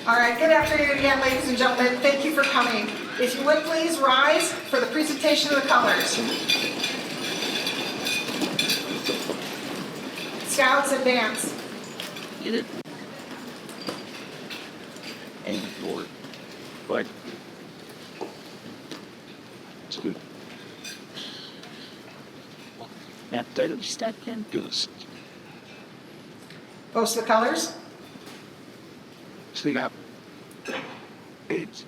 All right, good afternoon again, ladies and gentlemen. Thank you for coming. If you would please rise for the presentation of the colors. Scouts advance. Get it. And forward. Go ahead. It's good. Now, don't step in. Do this. Post the colors. Speak up. It's.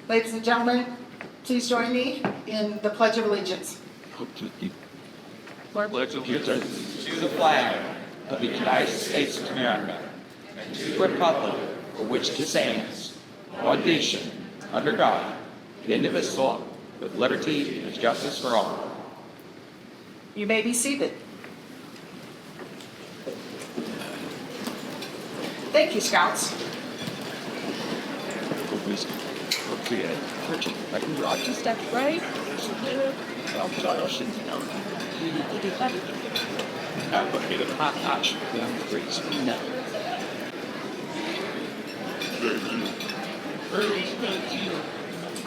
Ladies and gentlemen, please join me in the Pledge of Allegiance. Pledge allegiance to the flag of the United States of America and to the republic for which it stands, one nation, under God, indivisible, with liberty and justice for all. You may be seated. Thank you, Scouts. Okay, I can rock this step right. I'll put me the hot notch. I'm crazy. No.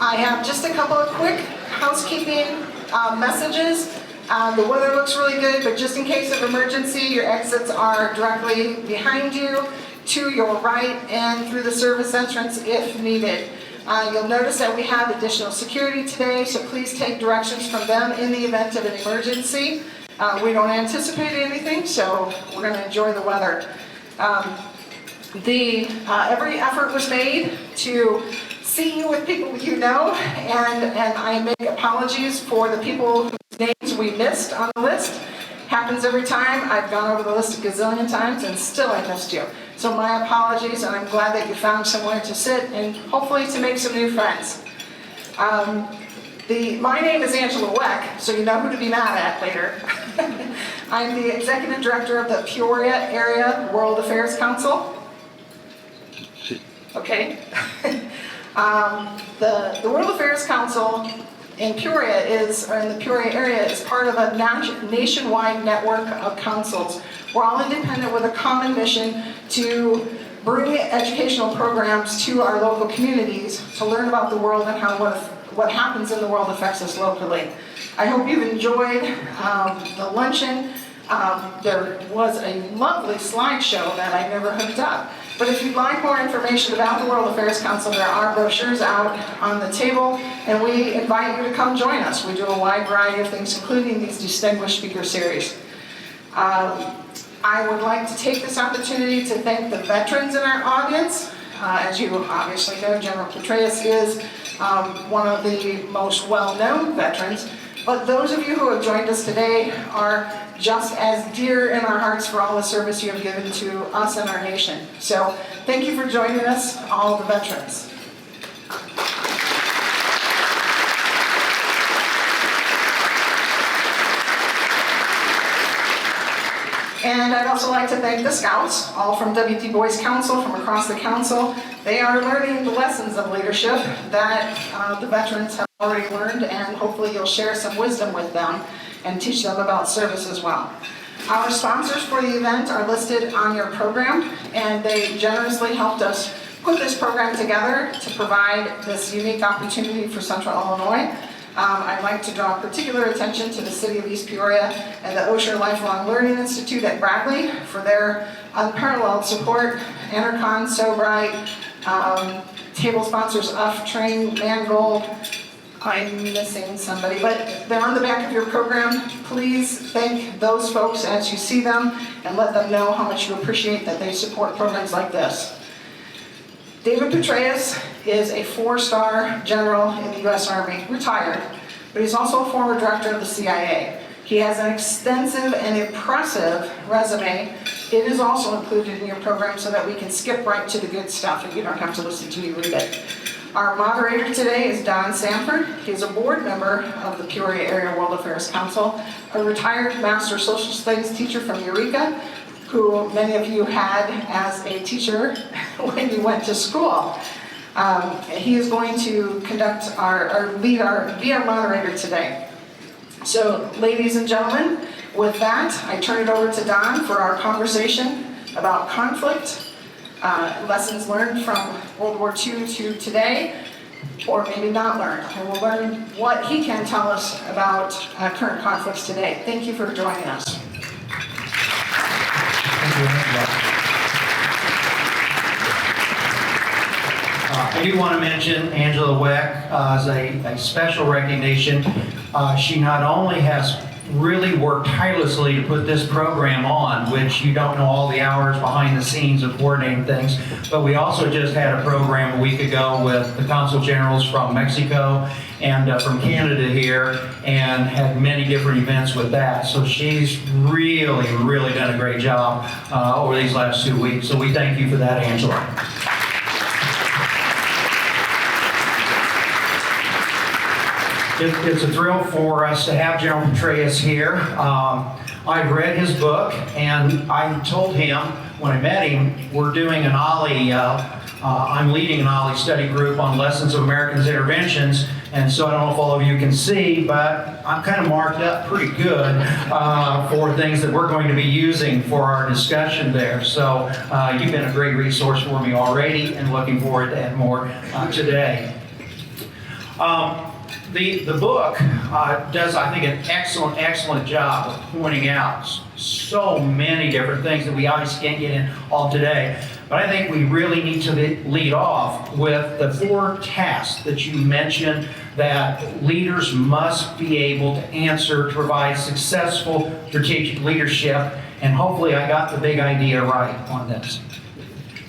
I have just a couple of quick housekeeping messages. The weather looks really good, but just in case of emergency, your exits are directly behind you, to your right, and through the service entrance if needed. You'll notice that we have additional security today, so please take directions from them in the event of an emergency. We don't anticipate anything, so we're going to enjoy the weather. Every effort was made to see you with people you know, and I make apologies for the people whose names we missed on the list. Happens every time. I've gone over the list a gazillion times and still I missed you. So my apologies, and I'm glad that you found somewhere to sit and hopefully to make some new friends. My name is Angela Weck, so you know who to be mad at later. I'm the Executive Director of the Peoria Area World Affairs Council. Okay. The World Affairs Council in Peoria in the Peoria area is part of a nationwide network of councils. We're all independent with a common mission to bring educational programs to our local communities to learn about the world and how what happens in the world affects us locally. I hope you've enjoyed the luncheon. There was a lovely slideshow that I never hooked up. But if you'd like more information about the World Affairs Council, there are brochures out on the table, and we invite you to come join us. We do a wide variety of things, including these distinguished speaker series. I would like to take this opportunity to thank the veterans in our audience. As you obviously know, General Petraeus is one of the most well-known veterans. But those of you who have joined us today are just as dear in our hearts for all the service you have given to us and our nation. So thank you for joining us, all the veterans. And I'd also like to thank the Scouts, all from WT Boys Council, from across the council. They are learning the lessons of leadership that the veterans have already learned, and hopefully you'll share some wisdom with them and teach them about service as well. Our sponsors for the event are listed on your program, and they generously helped us put this program together to provide this unique opportunity for Central Illinois. I'd like to draw particular attention to the City of East Peoria and the Osher Lifelong Learning Institute at Bradley for their unparalleled support. Intercon, So Bright, table sponsors Train, Mangold. I'm missing somebody, but they're on the back of your program. Please thank those folks as you see them and let them know how much you appreciate that they support programs like this. David Petraeus is a 4-star general in the U.S. Army, retired, but he's also a former director of the CIA. He has an extensive and impressive resume. It is also included in your program so that we can skip right to the good stuff and you don't have to listen to me read it. Our moderator today is Don Sanford. He's a board member of the Peoria Area World Affairs Council, a retired master social studies teacher from Eureka, who many of you had as a teacher when you went to school. He is going to be our moderator today. So, ladies and gentlemen, with that, I turn it over to Don for our conversation about conflict, lessons learned from World War II to today, or maybe not learned. And we'll learn what he can tell us about current conflicts today. Thank you for joining us. Thank you, Angela. I do want to mention Angela Weck as a special recognition. She not only has really worked tirelessly to put this program on, which you don't know all the hours behind the scenes of coordinating things, but we also just had a program a week ago with the consul generals from Mexico and from Canada here, and had many different events with that. So she's really done a great job over these last 2 weeks. So we thank you for that, Angela. It's a thrill for us to have General Petraeus here. I've read his book, and I told him when I met him, we're doing an OLLI, I'm leading an OLLI study group on lessons of Americans' interventions, and so I don't know if all of you can see, but I'm kind of marked up pretty good for things that we're going to be using for our discussion there. So you've been a great resource for me already, and looking forward to add more today. The book does, I think, an excellent job of pointing out so many different things that we obviously can't get in all today. But I think we really need to lead off with the 4 tasks that you mentioned that leaders must be able to answer to provide successful strategic leadership. And hopefully I got the big idea right on this.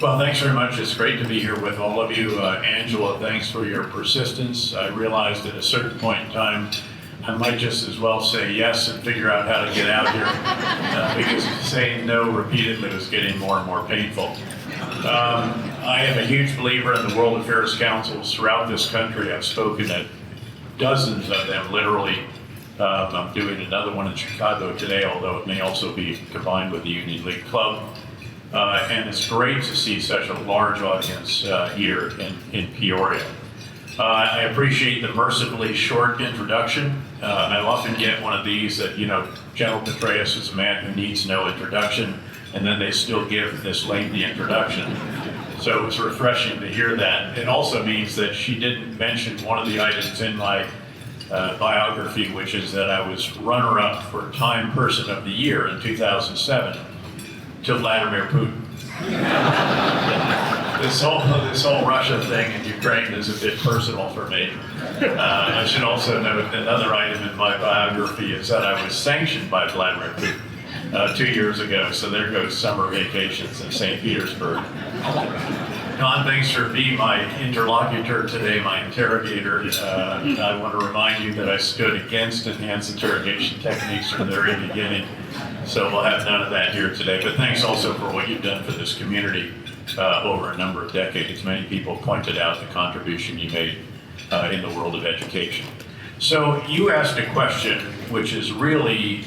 Well, thanks very much. It's great to be here with all of you. Angela, thanks for your persistence. I realized at a certain point in time, I might just as well say yes and figure out how to get out here, because saying no repeatedly was getting more and more painful. I am a huge believer in the World Affairs Councils throughout this country. I've spoken at dozens of them, literally. I'm doing another one in Chicago today, although it may also be combined with the Union League Club. And it's great to see such a large audience here in Peoria. I appreciate the mercifully short introduction. I often get one of these that, General Petraeus is a man who needs no introduction, and then they still give this lengthy introduction. So it's refreshing to hear that. It also means that she didn't mention one of the items in my biography, which is that I was runner-up for Time Person of the Year in 2007. To Vladimir Putin. This whole Russia thing in Ukraine is a bit personal for me. I should also note another item in my biography is that I was sanctioned by Vladimir Putin 2 years ago, so there goes summer vacations in St. Petersburg. Don, thanks for being my interlocutor today, my interrogator. I want to remind you that I stood against enhanced interrogation techniques from the very beginning. So we'll have none of that here today. But thanks also for what you've done for this community over a number of decades. Many people pointed out the contribution you made in the world of education. So you asked a question, which is really,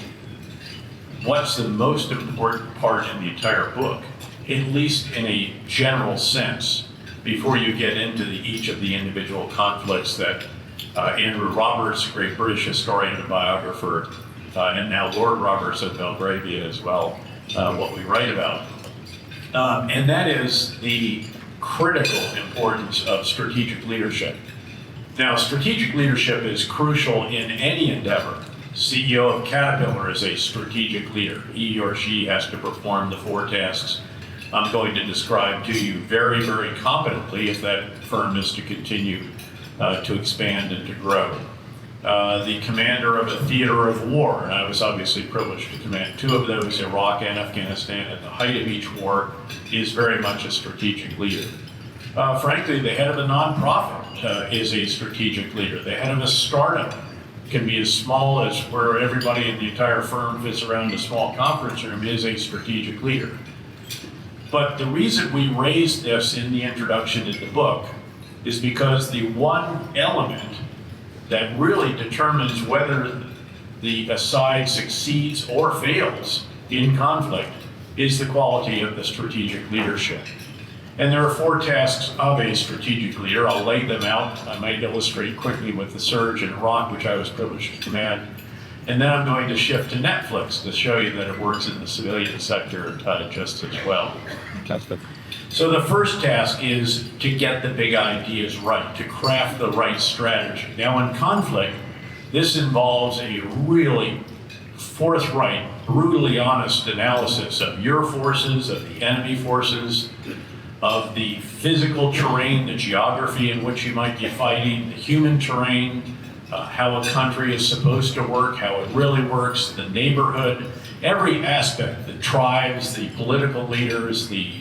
what's the most important part in the entire book, at least in a general sense, before you get into each of the individual conflicts that Andrew Roberts, a great British historian and biographer, and now Lord Roberts of Belgravia as well, what we write about. And that is the critical importance of strategic leadership. Now, strategic leadership is crucial in any endeavor. CEO of Caterpillar is a strategic leader. He or she has to perform the 4 tasks I'm going to describe to you very competently if that firm is to continue to expand and to grow. The commander of a theater of war, and I was obviously privileged to command 2 of those, Iraq and Afghanistan, at the height of each war, is very much a strategic leader. Frankly, the head of a nonprofit is a strategic leader. The head of a startup can be as small as where everybody in the entire firm fits around a small conference room, is a strategic leader. But the reason we raised this in the introduction in the book is because the one element that really determines whether the side succeeds or fails in conflict is the quality of the strategic leadership. And there are 4 tasks of a strategic leader. I'll lay them out. I might illustrate quickly with the surge in Iraq, which I was privileged to command, And then I'm going to shift to Netflix to show you that it works in the civilian sector just as well. Fantastic. So the first task is to get the big ideas right, to craft the right strategy. Now in conflict, this involves a really forthright, brutally honest analysis of your forces, of the enemy forces, of the physical terrain, the geography in which you might be fighting, the human terrain, how a country is supposed to work, how it really works, the neighborhood, every aspect, the tribes, the political leaders, the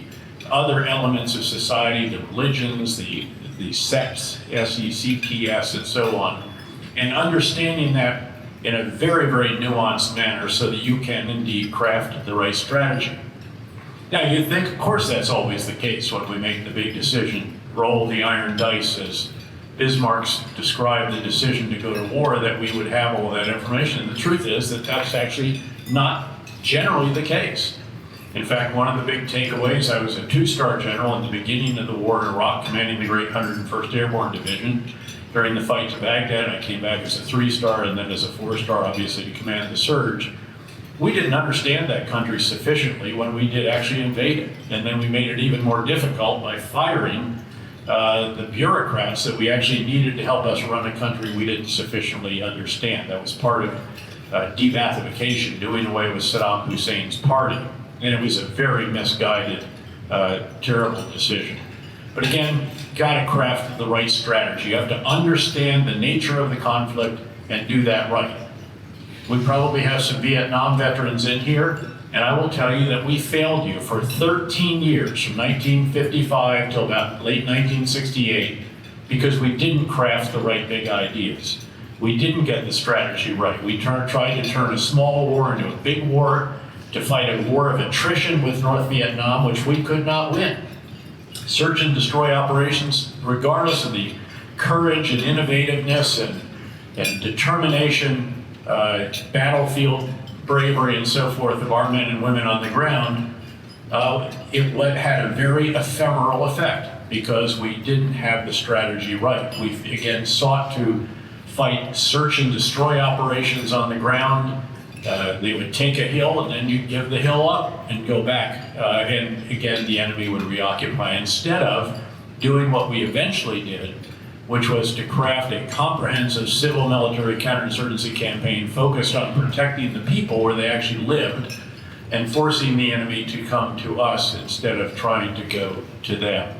other elements of society, the religions, the sects, S-E-C-T-S, and so on. And understanding that in a very, very nuanced manner so that you can indeed craft the right strategy. Now you'd think, of course, that's always the case when we make the big decision, roll the iron dice, as Bismarck's described the decision to go to war, that we would have all that information. And the truth is that that's actually not generally the case. In fact, one of the big takeaways, I was a 2-star general in the beginning of the war in Iraq, commanding the great 101st Airborne Division. During the fight to Baghdad, I came back as a 3-star and then as a 4-star, obviously, to command the surge. We didn't understand that country sufficiently when we did actually invade it. And then we made it even more difficult by firing the bureaucrats that we actually needed to help us run a country we didn't sufficiently understand. That was part of de-Baathification, doing away with Saddam Hussein's party. And it was a very misguided, terrible decision. But again, gotta craft the right strategy. You have to understand the nature of the conflict and do that right. We probably have some Vietnam veterans in here, and I will tell you that we failed you for 13 years, from 1955 till about late 1968, because we didn't craft the right big ideas. We didn't get the strategy right. We tried to turn a small war into a big war, to fight a war of attrition with North Vietnam, which we could not win. Search and destroy operations, regardless of the courage and innovativeness and determination, battlefield bravery and so forth of our men and women on the ground, it had a very ephemeral effect because we didn't have the strategy right. We again sought to fight search and destroy operations on the ground. They would take a hill and then you'd give the hill up and go back. And again, the enemy would reoccupy instead of doing what we eventually did, which was to craft a comprehensive civil military counterinsurgency campaign focused on protecting the people where they actually lived and forcing the enemy to come to us instead of trying to go to them.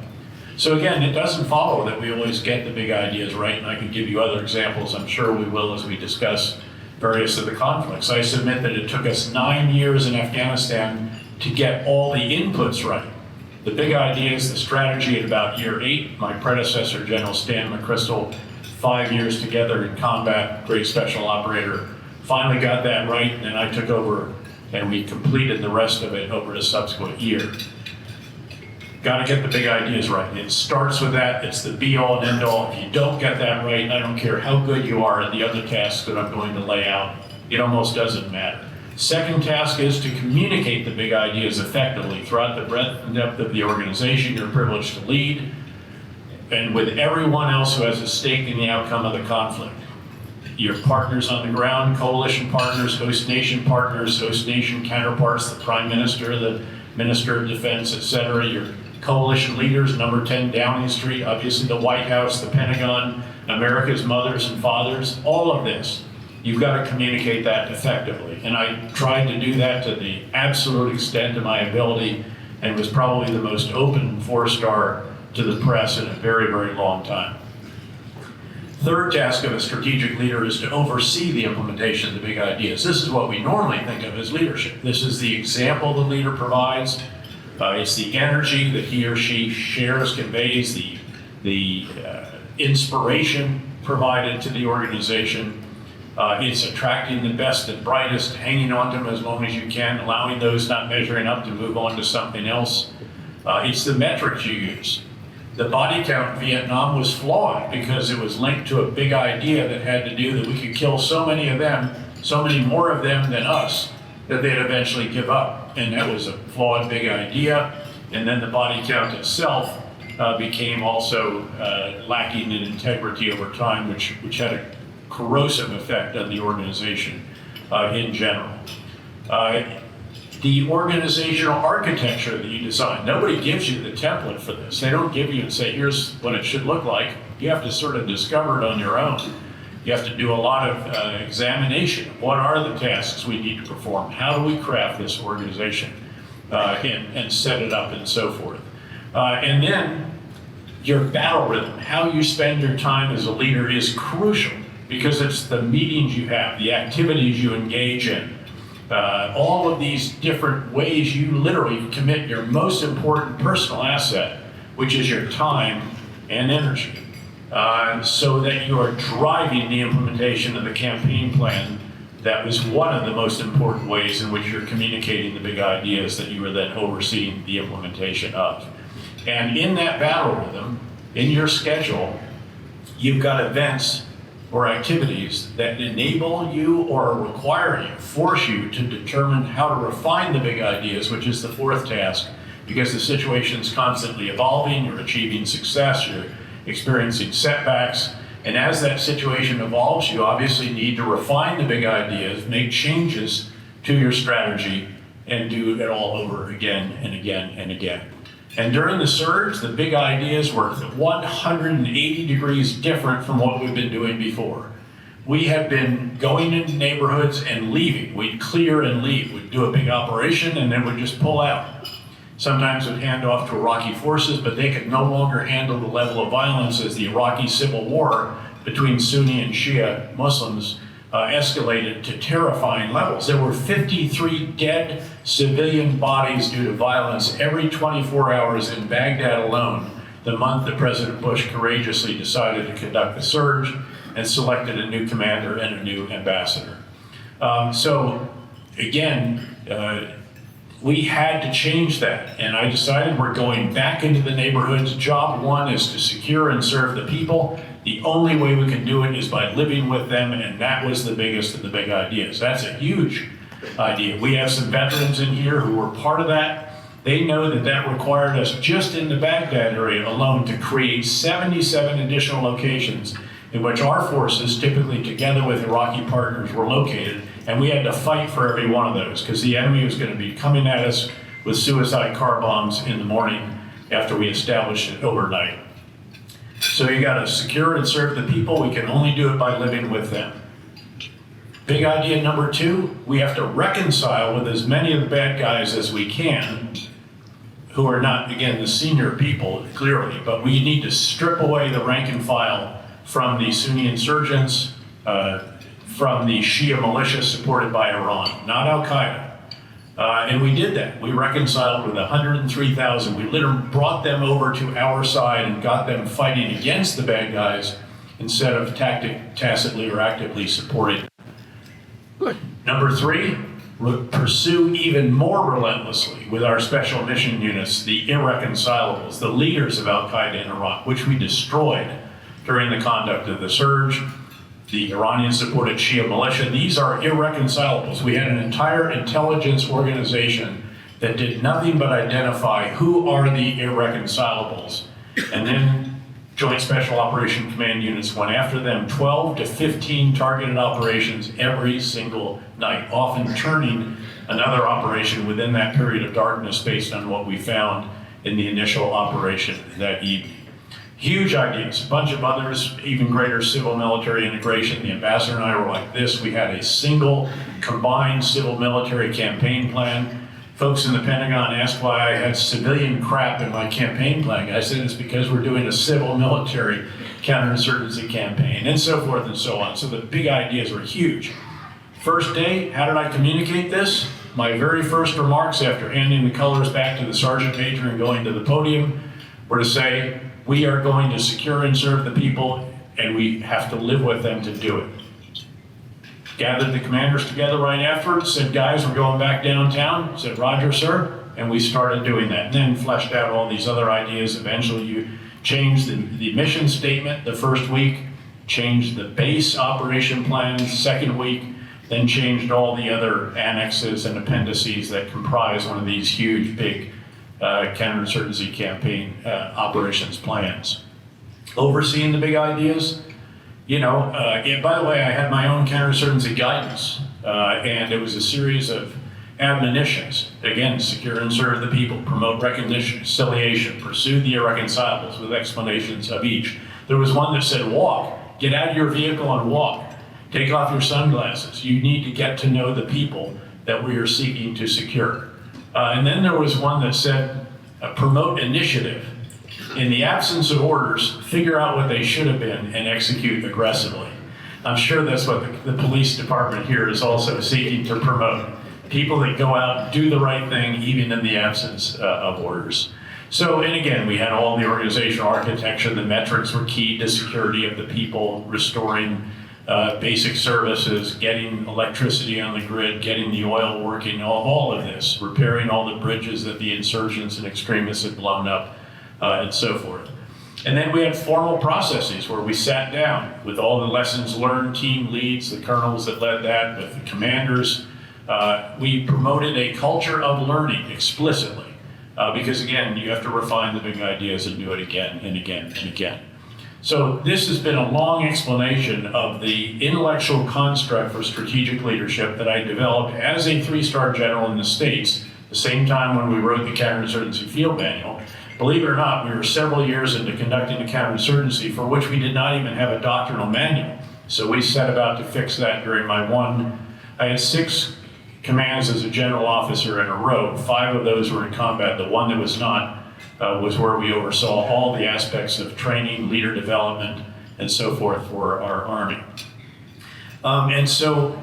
So again, it doesn't follow that we always get the big ideas right, and I can give you other examples, I'm sure we will as we discuss various of the conflicts. I submit that it took us 9 years in Afghanistan to get all the inputs right. The big ideas, the strategy at about year 8, my predecessor, General Stan McChrystal, 5 years together in combat, great special operator, finally got that right, and then I took over and we completed the rest of it over a subsequent year. Got to get the big ideas right. It starts with that. It's the be-all and end-all. If you don't get that right, I don't care how good you are at the other tasks that I'm going to lay out. It almost doesn't matter. Second task is to communicate the big ideas effectively throughout the breadth and depth of the organization you're privileged to lead, and with everyone else who has a stake in the outcome of the conflict. Your partners on the ground, coalition partners, host nation counterparts, the Prime Minister, the Minister of Defense, etc., your coalition leaders, number 10 Downing Street, obviously the White House, the Pentagon, America's mothers and fathers, all of this. You've got to communicate that effectively. And I tried to do that to the absolute extent of my ability and was probably the most open 4-star to the press in a very, very long time. Third task of a strategic leader is to oversee the implementation of the big ideas. This is what we normally think of as leadership. This is the example the leader provides. It's the energy that he or she shares, conveys, the inspiration provided to the organization. It's attracting the best and brightest, hanging on to them as long as you can, allowing those not measuring up to move on to something else. It's the metrics you use. The body count in Vietnam was flawed because it was linked to a big idea that had to do that we could kill so many of them, so many more of them than us, that they'd eventually give up. And that was a flawed big idea. And then the body count itself became also lacking in integrity over time, which had a corrosive effect on the organization. in general. The organizational architecture that you design, nobody gives you the template for this. They don't give you and say, here's what it should look like. You have to sort of discover it on your own. You have to do a lot of examination. What are the tasks we need to perform? How do we craft this organization and set it up and so forth? And then your battle rhythm, how you spend your time as a leader is crucial because it's the meetings you have, the activities you engage in, all of these different ways you literally commit your most important personal asset, which is your time and energy, so that you are driving the implementation of the campaign plan. That was one of the most important ways in which you're communicating the big ideas that you are then overseeing the implementation of. And in that battle rhythm, in your schedule, you've got events or activities that enable you or require you, force you to determine how to refine the big ideas, which is the fourth task, because the situation's constantly evolving, you're achieving success, you're experiencing setbacks, and as that situation evolves, you obviously need to refine the big ideas, make changes to your strategy, and do it all over again and again and again. And during the surge, the big ideas were 180 degrees different from what we've been doing before. We had been going into neighborhoods and leaving. We'd clear and leave. We'd do a big operation and then we'd just pull out. Sometimes we'd hand off to Iraqi forces, but they could no longer handle the level of violence as the Iraqi civil war between Sunni and Shia Muslims escalated to terrifying levels. There were 53 dead civilian bodies due to violence every 24 hours in Baghdad alone, the month that President Bush courageously decided to conduct the surge and selected a new commander and a new ambassador. So again, we had to change that, and I decided we're going back into the neighborhoods. Job one is to secure and serve the people. The only way we can do it is by living with them, and that was the biggest of the big ideas. That's a huge idea. We have some veterans in here who were part of that. They know that that required us just in the Baghdad area alone to create 77 additional locations in which our forces, typically together with Iraqi partners, were located, and we had to fight for every one of those because the enemy was going to be coming at us with suicide car bombs in the morning after we established it overnight. So you got to secure and serve the people. We can only do it by living with them. Big idea number two, we have to reconcile with as many of the bad guys as we can, who are not, again, the senior people, clearly, but we need to strip away the rank and file from the Sunni insurgents, from the Shia militia supported by Iran, not Al-Qaeda. And we did that. We reconciled with 103,000. We literally brought them over to our side and got them fighting against the bad guys instead of tacitly or actively supporting them. Good. Number three, pursue even more relentlessly with our special mission units, the irreconcilables, the leaders of Al-Qaeda in Iraq, which we destroyed during the conduct of the surge. The Iranian-supported Shia militia, these are irreconcilables. We had an entire intelligence organization that did nothing but identify who are the irreconcilables. And then Joint Special Operation Command units went after them, 12 to 15 targeted operations every single night, often turning another operation within that period of darkness based on what we found in the initial operation that evening. Huge ideas, a bunch of others, even greater civil-military integration. The ambassador and I were like this. We had a single combined civil-military campaign plan. Folks in the Pentagon asked why I had civilian crap in my campaign plan. I said it's because we're doing a civil-military counterinsurgency campaign, and so forth and so on. So the big ideas were huge. First day, how did I communicate this? My very first remarks after handing the colors back to the sergeant major and going to the podium were to say, we are going to secure and serve the people, and we have to live with them to do it. Gathered the commanders together right afterwards, said, guys, we're going back downtown. Said, Roger, sir. And we started doing that. And then fleshed out all these other ideas. Eventually, you changed the mission statement the first week, changed the base operation plan the second week, then changed all the other annexes and appendices that comprise one of these huge, big counterinsurgency campaign operations plans. Overseeing the big ideas, by the way, I had my own counterinsurgency guidance. And it was a series of admonitions. Again, secure and serve the people, promote reconciliation, pursue the irreconcilables with explanations of each. There was one that said, walk, get out of your vehicle and walk. Take off your sunglasses. You need to get to know the people that we are seeking to secure. And then there was one that said, promote initiative. In the absence of orders, figure out what they should have been and execute aggressively. I'm sure that's what the police department here is also seeking to promote. People that go out, do the right thing, even in the absence of orders. So, and again, we had all the organizational architecture. The metrics were key to security of the people, restoring basic services, getting electricity on the grid, getting the oil working, all of this, repairing all the bridges that the insurgents and extremists had blown up, and so forth. And then we had formal processes where we sat down with all the lessons learned, team leads, the colonels that led that, with the commanders. We promoted a culture of learning explicitly, because again, you have to refine the big ideas and do it again and again and again. So this has been a long explanation of the intellectual construct for strategic leadership that I developed as a 3-star general in the States, the same time when we wrote the Counterinsurgency Field Manual. Believe it or not, we were several years into conducting a counterinsurgency for which we did not even have a doctrinal manual. So we set about to fix that during I had 6 commands as a general officer in a row. 5 of those were in combat. The one that was not was where we oversaw all the aspects of training, leader development, and so forth for our Army. And so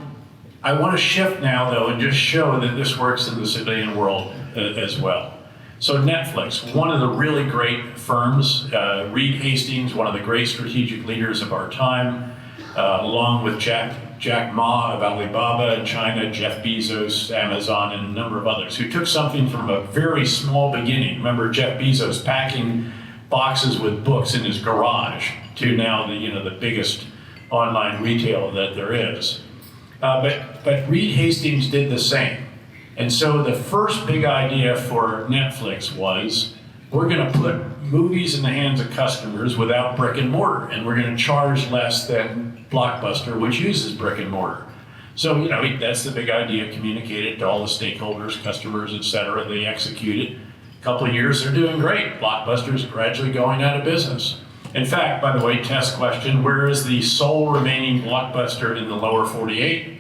I want to shift now, though, and just show that this works in the civilian world as well. So Netflix, one of the really great firms, Reed Hastings, one of the great strategic leaders of our time, along with Jack Ma of Alibaba in China, Jeff Bezos, Amazon, and a number of others, who took something from a very small beginning. Remember Jeff Bezos packing boxes with books in his garage to now the biggest online retail that there is. But Reed Hastings did the same. And so the first big idea for Netflix was, we're going to put movies in the hands of customers without brick and mortar, and we're going to charge less than Blockbuster, which uses brick and mortar. So, that's the big idea, communicated to all the stakeholders, customers, et cetera. They executed. A couple of years, they're doing great. Blockbuster's gradually going out of business. In fact, by the way, test question, where is the sole remaining Blockbuster in the lower 48?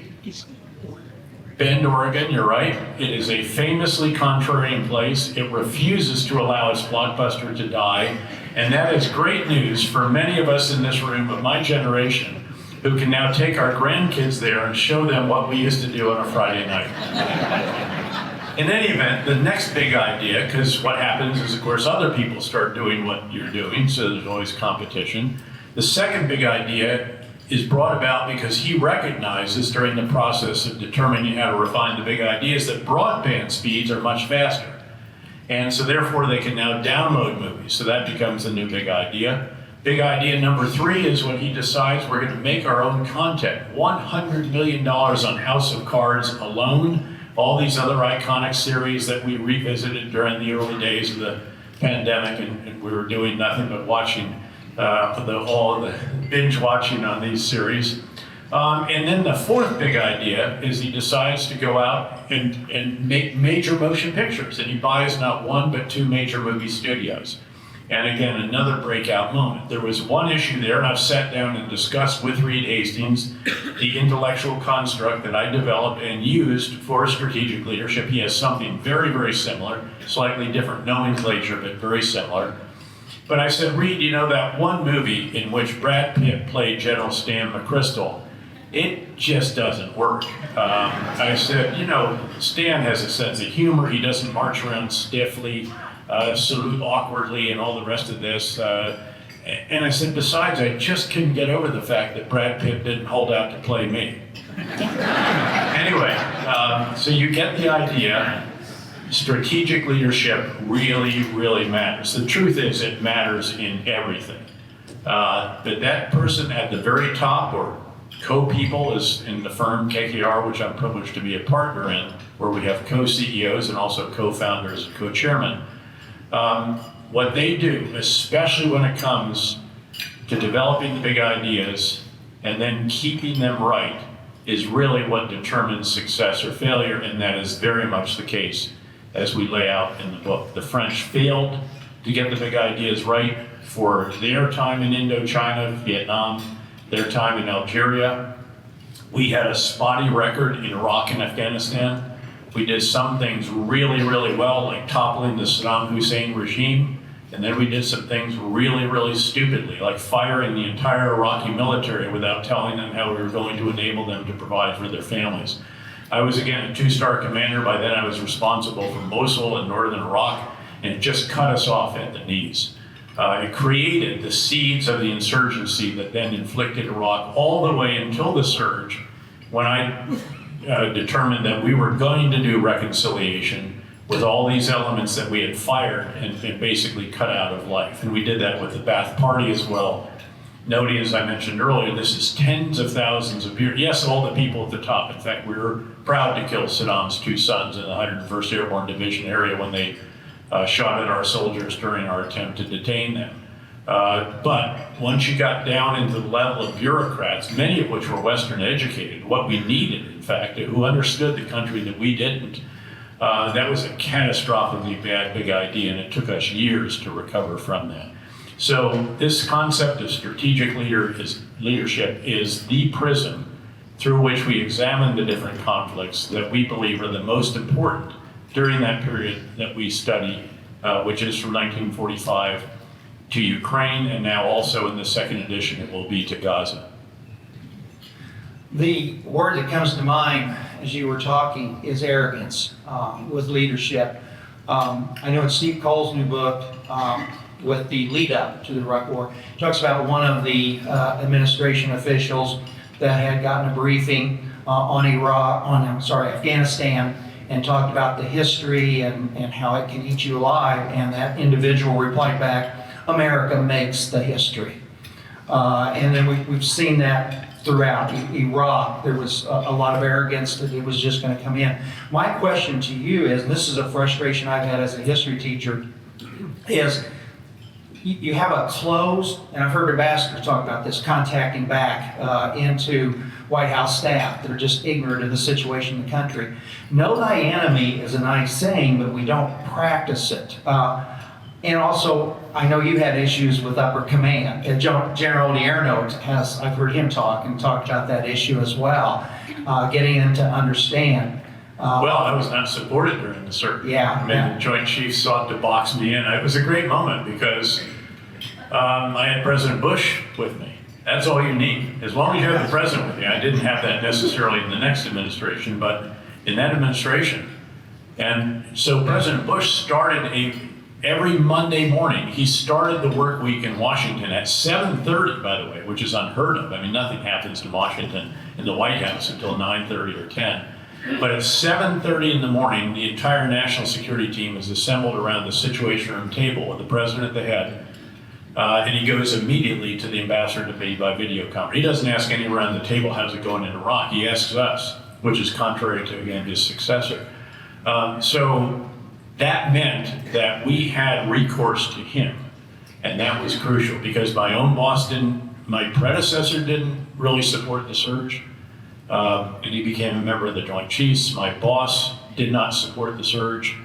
Bend, Oregon, you're right. It is a famously contrarian place. It refuses to allow its Blockbuster to die. And that is great news for many of us in this room of my generation, who can now take our grandkids there and show them what we used to do on a Friday night. In any event, the next big idea, because what happens is, of course, other people start doing what you're doing, so there's always competition. The second big idea is brought about because he recognizes during the process of determining how to refine the big ideas that broadband speeds are much faster. And so therefore they can now download movies. So that becomes the new big idea. Big idea number 3 is when he decides we're going to make our own content. $100 million on House of Cards alone. All these other iconic series that we revisited during the early days of the pandemic, and we were doing nothing but watching all the binge watching on these series. And then the fourth big idea is he decides to go out and make major motion pictures. And he buys not 1, but 2 major movie studios. And again, another breakout moment. There was one issue there, and I've sat down and discussed with Reed Hastings the intellectual construct that I developed and used for strategic leadership. He has something very, very similar, slightly different nomenclature, but very similar. But I said, Reed, that one movie in which Brad Pitt played General Stan McChrystal, it just doesn't work. I said, Stan has a sense of humor. He doesn't march around stiffly, salute awkwardly, and all the rest of this. And I said, besides, I just couldn't get over the fact that Brad Pitt didn't hold out to play me. Anyway, so you get the idea. Strategic leadership really, really matters. The truth is, it matters in everything. But that person at the very top, or co-people, is in the firm KKR, which I'm privileged to be a partner in, where we have co-CEOs and also co-founders and co-chairmen. What they do, especially when it comes to developing the big ideas and then keeping them right, is really what determines success or failure, and that is very much the case as we lay out in the book. The French failed to get the big ideas right for their time in Indochina, Vietnam, their time in Algeria. We had a spotty record in Iraq and Afghanistan. We did some things really, really well, like toppling the Saddam Hussein regime. And then we did some things really, really stupidly, like firing the entire Iraqi military without telling them how we were going to enable them to provide for their families. I was, again, a two-star commander. By then I was responsible for Mosul and northern Iraq, and it just cut us off at the knees. It created the seeds of the insurgency that then inflicted Iraq all the way until the surge, when I determined that we were going to do reconciliation with all these elements that we had fired and basically cut out of life. And we did that with the Ba'ath Party as well. Noting, as I mentioned earlier, this is tens of thousands of people. Yes, all the people at the top. In fact, we were proud to kill Saddam's two sons in the 101st Airborne Division area when they shot at our soldiers during our attempt to detain them. But once you got down into the level of bureaucrats, many of which were Western educated, what we needed, in fact, who understood the country that we didn't, that was a catastrophically bad big idea, and it took us years to recover from that. So this concept of strategic leadership is the prism through which we examine the different conflicts that we believe are the most important during that period that we study, which is from 1945 to Ukraine, and now also in the second edition it will be to Gaza. The word that comes to mind as you were talking is arrogance with leadership. I know in Steve Cole's new book, with the lead up to the Iraq War, talks about one of the administration officials that had gotten a briefing on Afghanistan, and talked about the history and how it can eat you alive. And that individual replied back, "America makes the history." And then we've seen that throughout Iraq. There was a lot of arrogance that it was just going to come in. My question to you is, and this is a frustration I've had as a history teacher, is you have a closed, and I've heard ambassadors talk about this, contacting back into White House staff that are just ignorant of the situation in the country. Know thy enemy is a nice saying, but we don't practice it. And also, I know you had issues with upper command. And General Petraeus has, I've heard him talk about that issue as well, getting them to understand. Well, I was not supported during the surge. Yeah. The Joint Chiefs sought to box me in. It was a great moment because I had President Bush with me. That's all you need. As long as you have the president with you. I didn't have that necessarily in the next administration, but in that administration. And so President Bush started every Monday morning, he started the work week in Washington at 7:30, by the way, which is unheard of. I mean, nothing happens in Washington in the White House until 9:30 or 10. But at 7:30 in the morning, the entire national security team is assembled around the Situation Room table with the president at the head. And he goes immediately to the ambassador to be by video conference. He doesn't ask anyone around the table, how's it going in Iraq? He asks us, which is contrary to, again, his successor. So that meant that we had recourse to him. And that was crucial because my own boss my predecessor didn't really support the surge. And he became a member of the Joint Chiefs. My boss did not support the surge.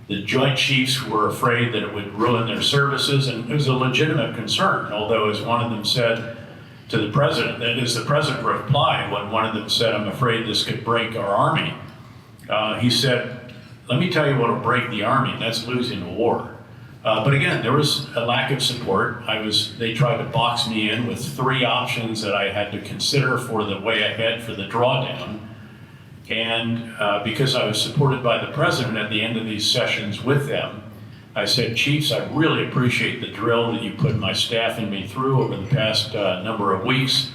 The Joint Chiefs were afraid that it would ruin their services, and it was a legitimate concern, although as one of them said to the president, that is, the president replied when one of them said, "I'm afraid this could break our army." He said, "Let me tell you what will break the army, and that's losing a war." But again, there was a lack of support. They tried to box me in with 3 options that I had to consider for the way ahead for the drawdown. And because I was supported by the president at the end of these sessions with them, I said, "Chiefs, I really appreciate the drill that you put my staff and me through over the past number of weeks.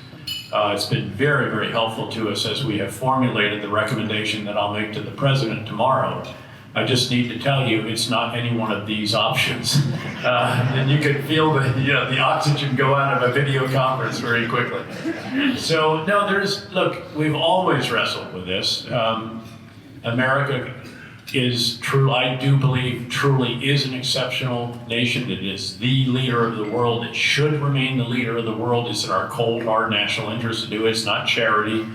It's been very, very helpful to us as we have formulated the recommendation that I'll make to the president tomorrow. I just need to tell you, it's not any one of these options." And you could feel the oxygen go out of a video conference very quickly. So no, look, we've always wrestled with this. America is true, I do believe, truly is an exceptional nation. It is the leader of the world. It should remain the leader of the world. It's in our cold, hard national interest to do it. It's not charity.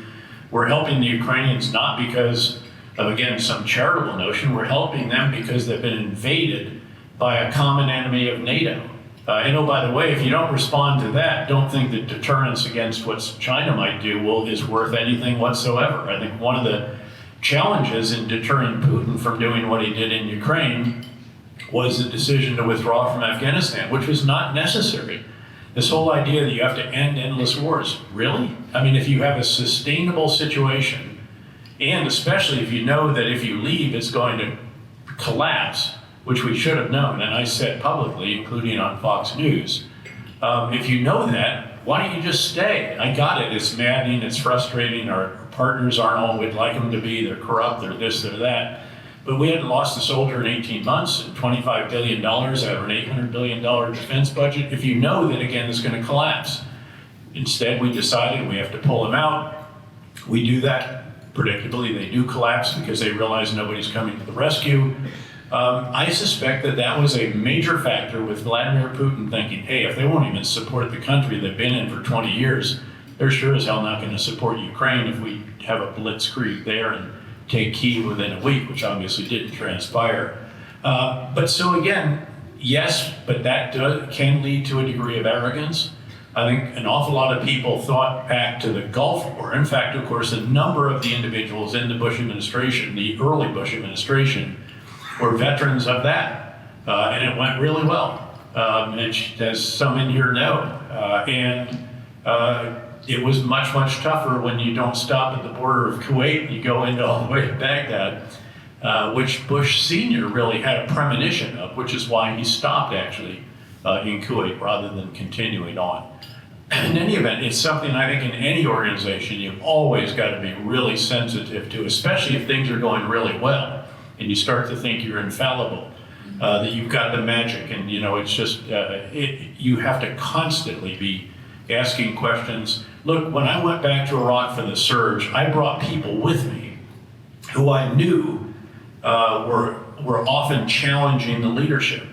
We're helping the Ukrainians not because of, again, some charitable notion. We're helping them because they've been invaded by a common enemy of NATO. And oh, by the way, if you don't respond to that, don't think that deterrence against what China might do is worth anything whatsoever. I think one of the challenges in deterring Putin from doing what he did in Ukraine was the decision to withdraw from Afghanistan, which was not necessary. This whole idea that you have to end endless wars, really? I mean, if you have a sustainable situation, and especially if you know that if you leave, it's going to collapse, which we should have known, and I said publicly, including on Fox News, if you know that, why don't you just stay? I got it, it's maddening, it's frustrating, our partners aren't all we'd like them to be, they're corrupt, they're this, they're that. But we hadn't lost a soldier in 18 months and $25 billion out of an $800 billion defense budget. If you know that, again, it's going to collapse. Instead, we decided we have to pull them out. We do that. Predictably, they do collapse because they realize nobody's coming to the rescue. I suspect that that was a major factor with Vladimir Putin thinking, hey, if they won't even support the country they've been in for 20 years, they're sure as hell not going to support Ukraine if we have a blitzkrieg there and take Kyiv within a week, which obviously didn't transpire. But so again, yes, but that can lead to a degree of arrogance. I think an awful lot of people thought back to the Gulf War. In fact, of course, a number of the individuals in the Bush administration, the early Bush administration, were veterans of that. And it went really well, as some in here know. It was much, much tougher when you don't stop at the border of Kuwait and you go into all the way to Baghdad, which Bush Sr. really had a premonition of, which is why he stopped actually in Kuwait rather than continuing on. In any event, it's something I think in any organization you've always got to be really sensitive to, especially if things are going really well and you start to think you're infallible, that you've got the magic, and it's just, you have to constantly be asking questions. Look, when I went back to Iraq for the surge, I brought people with me who I knew were often challenging the leadership.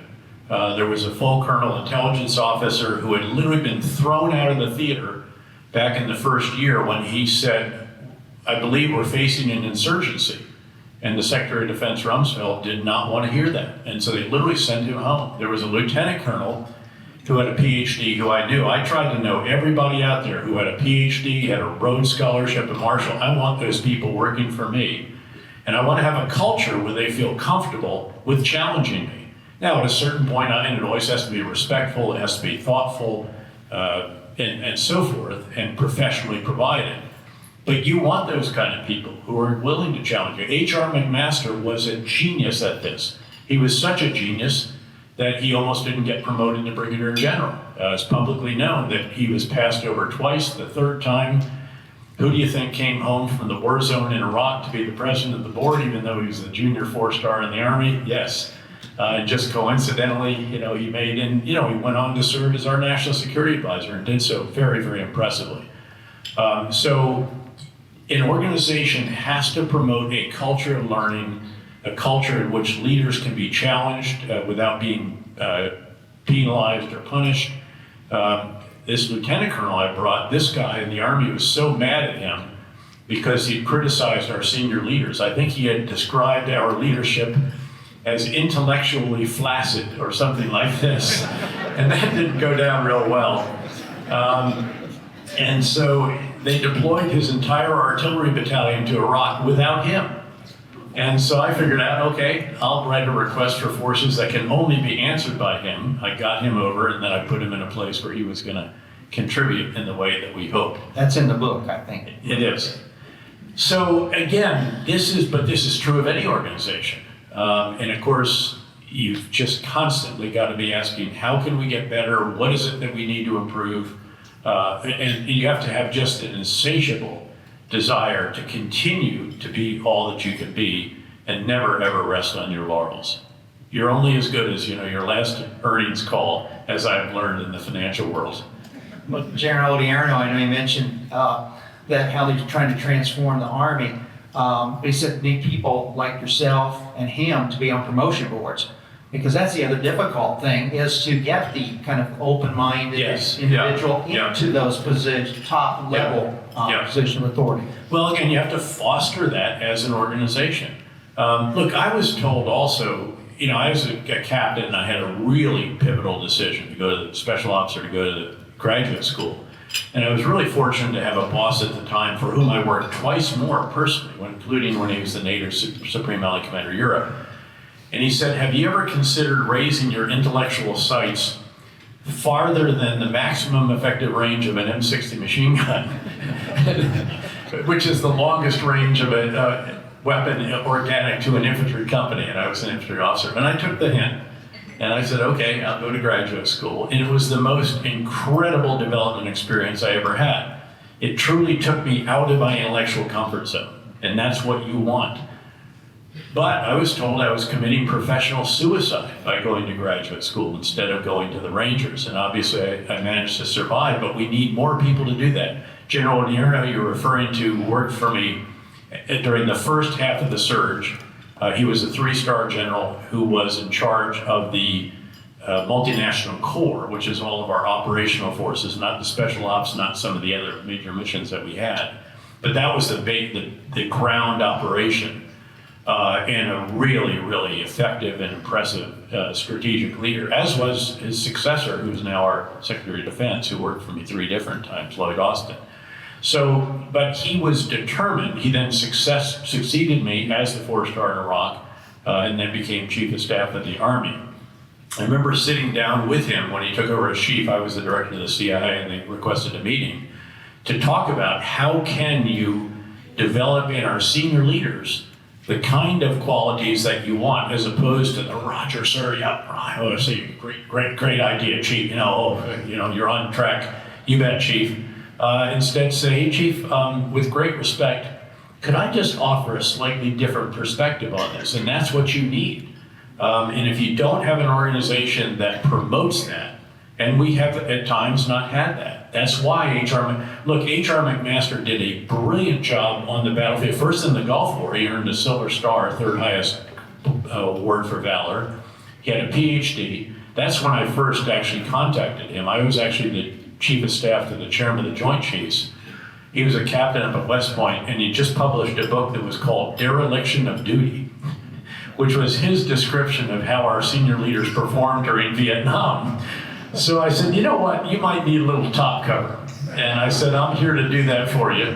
There was a full colonel intelligence officer who had literally been thrown out of the theater back in the first year when he said, I believe we're facing an insurgency. And the Secretary of Defense Rumsfeld did not want to hear that. And so they literally sent him home. There was a lieutenant colonel who had a PhD who I knew. I tried to know everybody out there who had a PhD, had a Rhodes Scholarship at Marshall. I want those people working for me. And I want to have a culture where they feel comfortable with challenging me. Now, at a certain point, and it always has to be respectful, it has to be thoughtful, and so forth, and professionally provided. But you want those kind of people who are willing to challenge you. H.R. McMaster was a genius at this. He was such a genius that he almost didn't get promoted to brigadier general. It's publicly known that he was passed over twice. The third time, who do you think came home from the war zone in Iraq to be the president of the board, even though he was the junior 4-star in the Army? Yes. And just coincidentally, he made, and he went on to serve as our national security advisor and did so very, very impressively. So an organization has to promote a culture of learning, a culture in which leaders can be challenged without being penalized or punished. This lieutenant colonel I brought, this guy in the Army was so mad at him because he criticized our senior leaders. I think he had described our leadership as intellectually flaccid or something like this. And that didn't go down real well. And so they deployed his entire artillery battalion to Iraq without him. And so I figured out, okay, I'll write a request for forces that can only be answered by him. I got him over, and then I put him in a place where he was going to contribute in the way that we hoped. That's in the book, I think. It is. So again, this is true of any organization. And of course, you've just constantly got to be asking, how can we get better? What is it that we need to improve? And you have to have just an insatiable desire to continue to be all that you can be and never ever rest on your laurels. You're only as good as your last earnings call, as I've learned in the financial world. Well, General Petraeus, I know he mentioned that how he's trying to transform the Army. He said need people like yourself and him to be on promotion boards, because that's the other difficult thing, is to get the kind of open-minded individual into those positions, top level Yeah. position of authority. Well, again, you have to foster that as an organization. Look, I was told also, you know, I was a captain and I had a really pivotal decision to go to the special officer, to go to the graduate school. And I was really fortunate to have a boss at the time for whom I worked twice more personally, including when he was the NATO Supreme Allied Commander Europe. And he said, have you ever considered raising your intellectual sights farther than the maximum effective range of an M60 machine gun, which is the longest range of a weapon organic to an infantry company? And I was an infantry officer. And I took the hint. And I said, okay, I'll go to graduate school. And it was the most incredible development experience I ever had. It truly took me out of my intellectual comfort zone. And that's what you want. But I was told I was committing professional suicide by going to graduate school instead of going to the Rangers. And obviously I managed to survive, but we need more people to do that. General Petraeus, you're referring to, worked for me during the first half of the surge. He was a 3-star general who was in charge of the multinational corps, which is all of our operational forces, not the special ops, not some of the other major missions that we had. But that was the ground operation, and a really, really effective and impressive strategic leader, as was his successor, who is now our Secretary of Defense, who worked for me 3 different times, Lloyd Austin. So, but he was determined. He then succeeded me as the 4-star in Iraq, and then became Chief of Staff of the Army. I remember sitting down with him when he took over as chief. I was the director of the CIA, and they requested a meeting to talk about how can you develop in our senior leaders the kind of qualities that you want, as opposed to the Roger, sir, yeah, I see, great idea, chief. You're on track. You bet, chief. Instead say, hey, Chief, with great respect, could I just offer a slightly different perspective on this? And that's what you need. And if you don't have an organization that promotes that, and we have at times not had that, that's why H.R. McMaster did a brilliant job on the battlefield. First in the Gulf War, he earned a Silver Star, 3rd highest award for valor. He had a PhD. That's when I first actually contacted him. I was actually the Chief of Staff to the Chairman of the Joint Chiefs. He was a captain up at West Point, and he just published a book that was called Dereliction of Duty, which was his description of how our senior leaders performed during Vietnam. So I said, you know what, you might need a little top cover. And I said, I'm here to do that for you.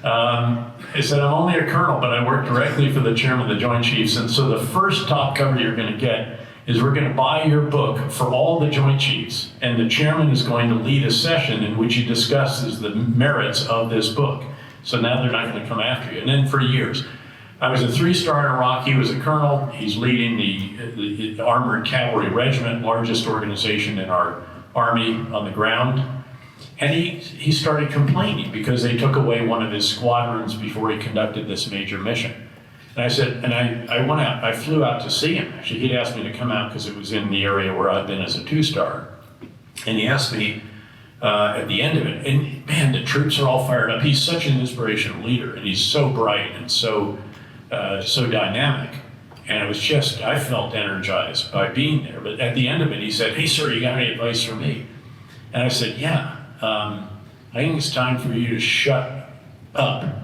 I said, I'm only a colonel, but I work directly for the Chairman of the Joint Chiefs. And so the first top cover you're going to get is we're going to buy your book for all the Joint Chiefs, and the chairman is going to lead a session in which he discusses the merits of this book. So now they're not going to come after you. And then for years, I was a 3-star in Iraq. He was a colonel. He's leading the Armored Cavalry Regiment, largest organization in our army on the ground. And he started complaining because they took away one of his squadrons before he conducted this major mission. And I said, and I went out, I flew out to see him. Actually, he'd asked me to come out because it was in the area where I'd been as a 2-star. And he asked me at the end of it, and man, the troops are all fired up. He's such an inspirational leader, and he's so bright and so dynamic. And it was just, I felt energized by being there. But at the end of it, he said, hey, sir, you got any advice for me? And I said, yeah, I think it's time for you to shut up.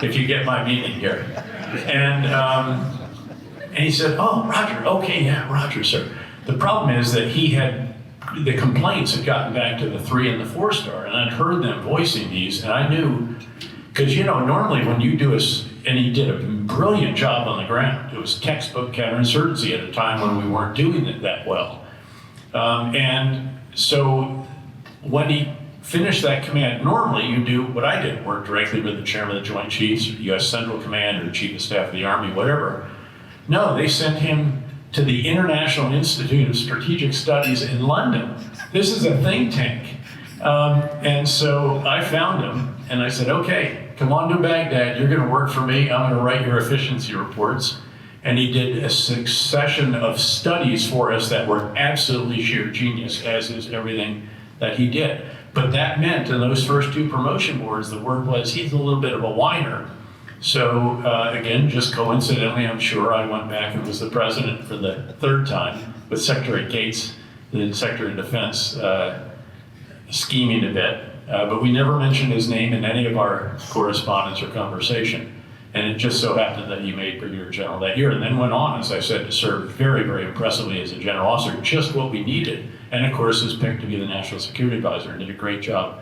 If you get my meaning here. And he said, oh, Roger, okay, yeah, Roger, sir. The problem is that the complaints had gotten back to the 3 and the 4-star, and I'd heard them voicing these, and I knew, because normally when you do and he did a brilliant job on the ground. It was textbook counterinsurgency at a time when we weren't doing it that well. And so when he finished that command, normally you do what I did, work directly with the Chairman of the Joint Chiefs, U.S. Central Command, or the Chief of Staff of the Army, whatever. No, they sent him to the International Institute of Strategic Studies in London. This is a think tank. And so I found him, and I said, okay, come on to Baghdad, you're gonna work for me, I'm gonna write your efficiency reports. And he did a succession of studies for us that were absolutely sheer genius, as is everything that he did. But that meant in those first 2 promotion boards, the word was he's a little bit of a whiner. So again, just coincidentally, I'm sure, I went back and was the president for the 3rd time with Secretary Gates, the Secretary of Defense, scheming a bit. but we never mentioned his name in any of our correspondence or conversation. And it just so happened that he made Brigadier General that year, and then went on, as I said, to serve very, very impressively as a general officer, just what we needed. And of course, was picked to be the National Security Advisor and did a great job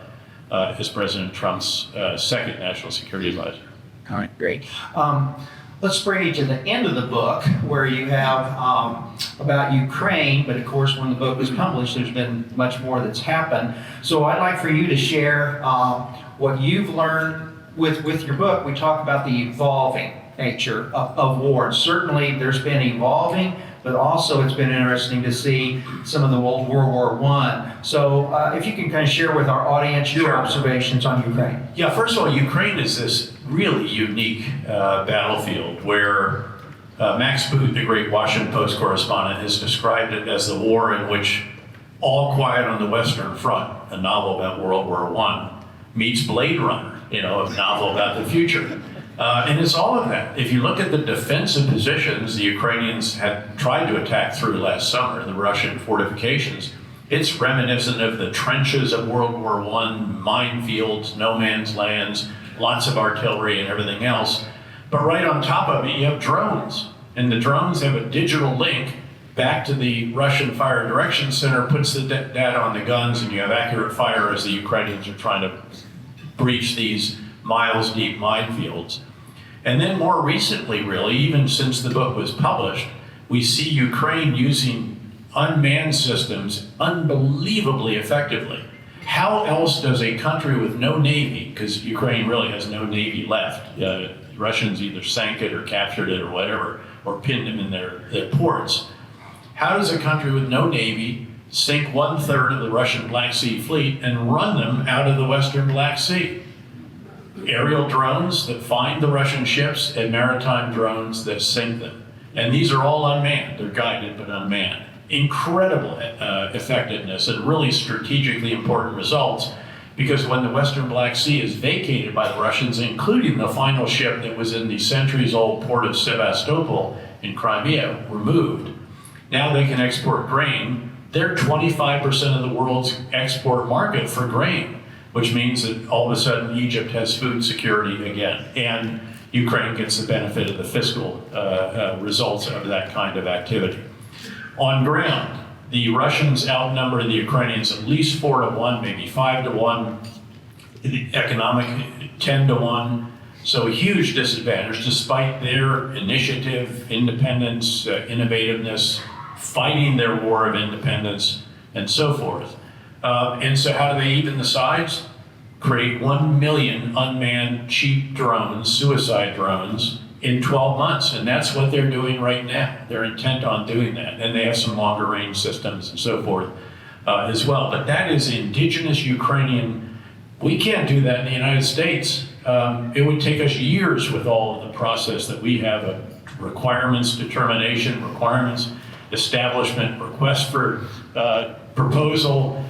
as President Trump's second National Security Advisor. All right, great. Let's bring you to the end of the book, where you have about Ukraine, but of course, when the book was published, there's been much more that's happened. So I'd like for you to share what you've learned with your book. We talk about the evolving nature of war. And certainly, there's been evolving, but also it's been interesting to see some of the old World War I. So if you can kind of share with our audience your observations on Ukraine. Yeah, first of all, Ukraine is this really unique battlefield where Max Boot, the great Washington Post correspondent, has described it as the war in which All Quiet on the Western Front, a novel about World War I, meets Blade Runner, a novel about the future. And it's all of that. If you look at the defensive positions the Ukrainians had tried to attack through last summer, the Russian fortifications, it's reminiscent of the trenches of World War I, minefields, no man's lands, lots of artillery and everything else. But right on top of it, you have drones. And the drones have a digital link back to the Russian Fire Direction Center, puts the data on the guns, and you have accurate fire as the Ukrainians are trying to breach these miles deep minefields. And then more recently, really, even since the book was published, we see Ukraine using unmanned systems unbelievably effectively. How else does a country with no navy, because Ukraine really has no navy left, Russians either sank it or captured it or whatever, or pinned them in their ports. How does a country with no navy sink 1/3 of the Russian Black Sea fleet and run them out of the Western Black Sea? Aerial drones that find the Russian ships and maritime drones that sink them. And these are all unmanned. They're guided but unmanned. Incredible effectiveness and really strategically important results, because when the Western Black Sea is vacated by the Russians, including the final ship that was in the centuries-old port of Sevastopol in Crimea, removed, now they can export grain. They're 25% of the world's export market for grain, which means that all of a sudden Egypt has food security again, and Ukraine gets the benefit of the fiscal results of that kind of activity. On ground, the Russians outnumber the Ukrainians at least 4-1, maybe 5-1, economic 10-1, so a huge disadvantage despite their initiative, independence, innovativeness, fighting their war of independence, and so forth. And so how do they even the sides? Create 1 million unmanned cheap drones, suicide drones, in 12 months. And that's what they're doing right now. They're intent on doing that. And they have some longer range systems and so forth as well. But that is indigenous Ukrainian. We can't do that in the United States. It would take us years with all of the process that we have of requirements, determination, requirements, establishment, request for proposal,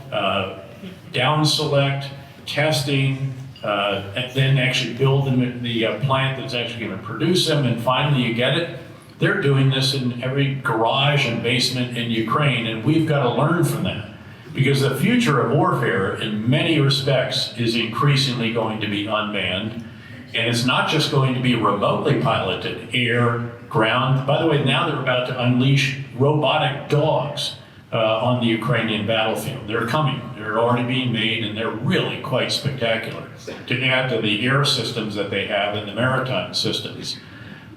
down select, testing, and then actually build them in the plant that's actually going to produce them, and finally you get it. They're doing this in every garage and basement in Ukraine, and we've got to learn from that. Because the future of warfare, in many respects, is increasingly going to be unmanned, and it's not just going to be remotely piloted, air, ground. By the way, now they're about to unleash robotic dogs on the Ukrainian battlefield. They're coming. They're already being made, and they're really quite spectacular, to add to the air systems that they have and the maritime systems.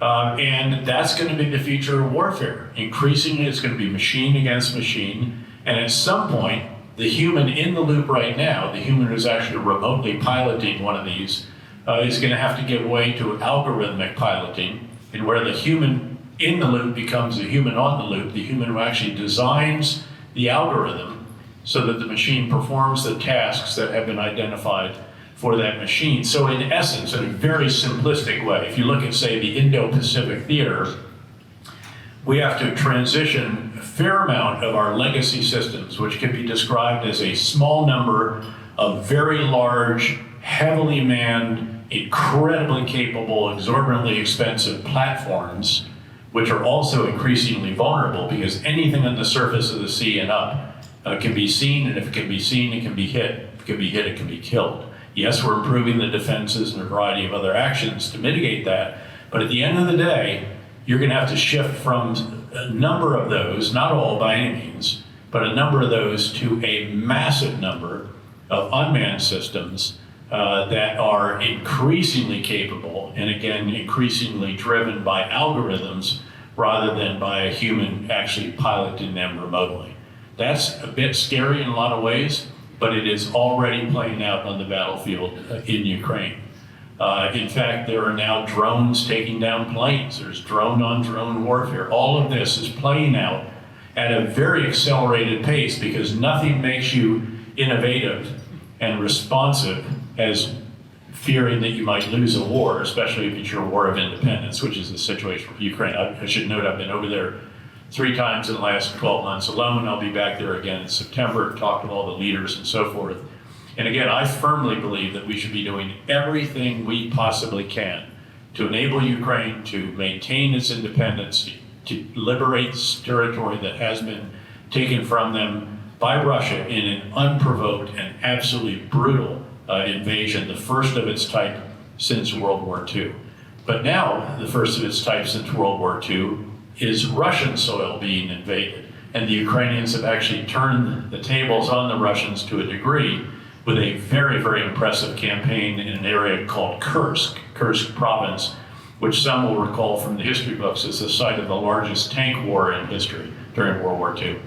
And that's going to be the future of warfare. Increasingly, it's going to be machine against machine, and at some point, the human in the loop right now, the human who's actually remotely piloting one of these, is going to have to give way to algorithmic piloting, and where the human in the loop becomes the human on the loop, the human who actually designs the algorithm so that the machine performs the tasks that have been identified for that machine. So in essence, in a very simplistic way, if you look at, say, the Indo-Pacific theater, we have to transition a fair amount of our legacy systems, which can be described as a small number of very large, heavily manned, incredibly capable, exorbitantly expensive platforms, which are also increasingly vulnerable, because anything on the surface of the sea and up can be seen, and if it can be seen, it can be hit could be hit, it can be killed. Yes, we're improving the defenses and a variety of other actions to mitigate that, but at the end of the day, you're going to have to shift from a number of those, not all by any means, but a number of those to a massive number of unmanned systems that are increasingly capable and again, increasingly driven by algorithms rather than by a human actually piloting them remotely. That's a bit scary in a lot of ways, but it is already playing out on the battlefield in Ukraine. In fact, there are now drones taking down planes. There's drone-on-drone warfare. All of this is playing out at a very accelerated pace because nothing makes you innovative and responsive as fearing that you might lose a war, especially if it's your war of independence, which is the situation for Ukraine. I should note I've been over there 3 times in the last 12 months alone. I'll be back there again in September, talk to all the leaders and so forth. And again, I firmly believe that we should be doing everything we possibly can to enable Ukraine to maintain its independence, to liberate this territory that has been taken from them by Russia in an unprovoked and absolutely brutal invasion, the first of its type since World War II. But now, the first of its type since World War II is Russian soil being invaded. And the Ukrainians have actually turned the tables on the Russians to a degree with a very, very impressive campaign in an area called Kursk province, which some will recall from the history books as the site of the largest tank war in history during World War II.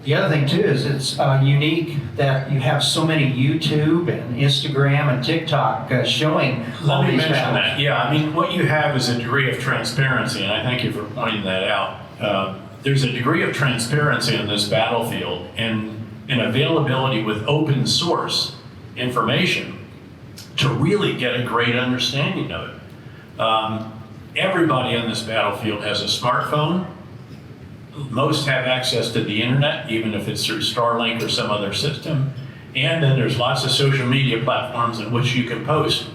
The other thing too is it's unique that you have so many YouTube and Instagram and TikTok showing all Let me these mention battles. that. Yeah, I mean, what you have is a degree of transparency, and I thank you for pointing that out. There's a degree of transparency on this battlefield and an availability with open source information to really get a great understanding of it. Everybody on this battlefield has a smartphone. Most have access to the internet, even if it's through Starlink or some other system. And then there's lots of social media platforms in which you can post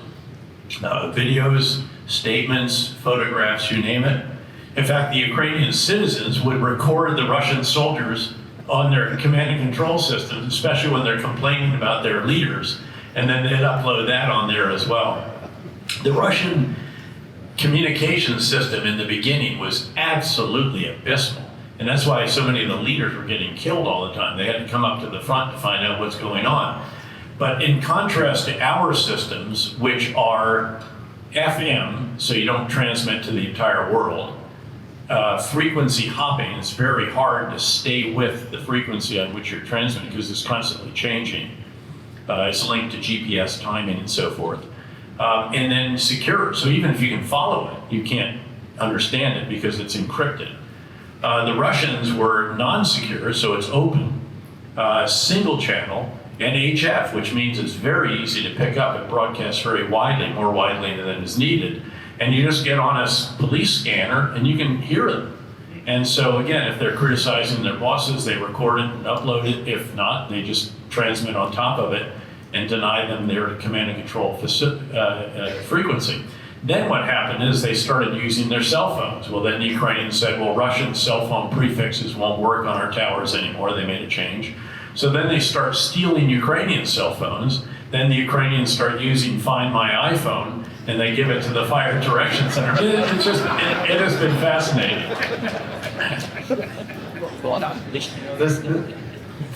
videos, statements, photographs, you name it. In fact, the Ukrainian citizens would record the Russian soldiers on their command and control systems, especially when they're complaining about their leaders, and then they'd upload that on there as well. The Russian communication system in the beginning was absolutely abysmal. And that's why so many of the leaders were getting killed all the time. They had to come up to the front to find out what's going on. But in contrast to our systems, which are FM, so you don't transmit to the entire world, frequency hopping, it's very hard to stay with the frequency on which you're transmitting because it's constantly changing. It's linked to GPS timing and so forth. And then secure, so even if you can follow it, you can't understand it because it's encrypted. The Russians were non-secure, so it's open, single channel, and HF, which means it's very easy to pick up. It broadcasts very widely, more widely than is needed. And you just get on a police scanner and you can hear them. And so again, if they're criticizing their bosses, they record it and upload it. If not, they just transmit on top of it and deny them their command and control frequency. Then what happened is they started using their cell phones. Well, then the Ukrainians said, well, Russian cell phone prefixes won't work on our towers anymore. They made a change. So then they start stealing Ukrainian cell phones. Then the Ukrainians start using Find My iPhone, and they give it to the Fire Direction Center. It has been fascinating.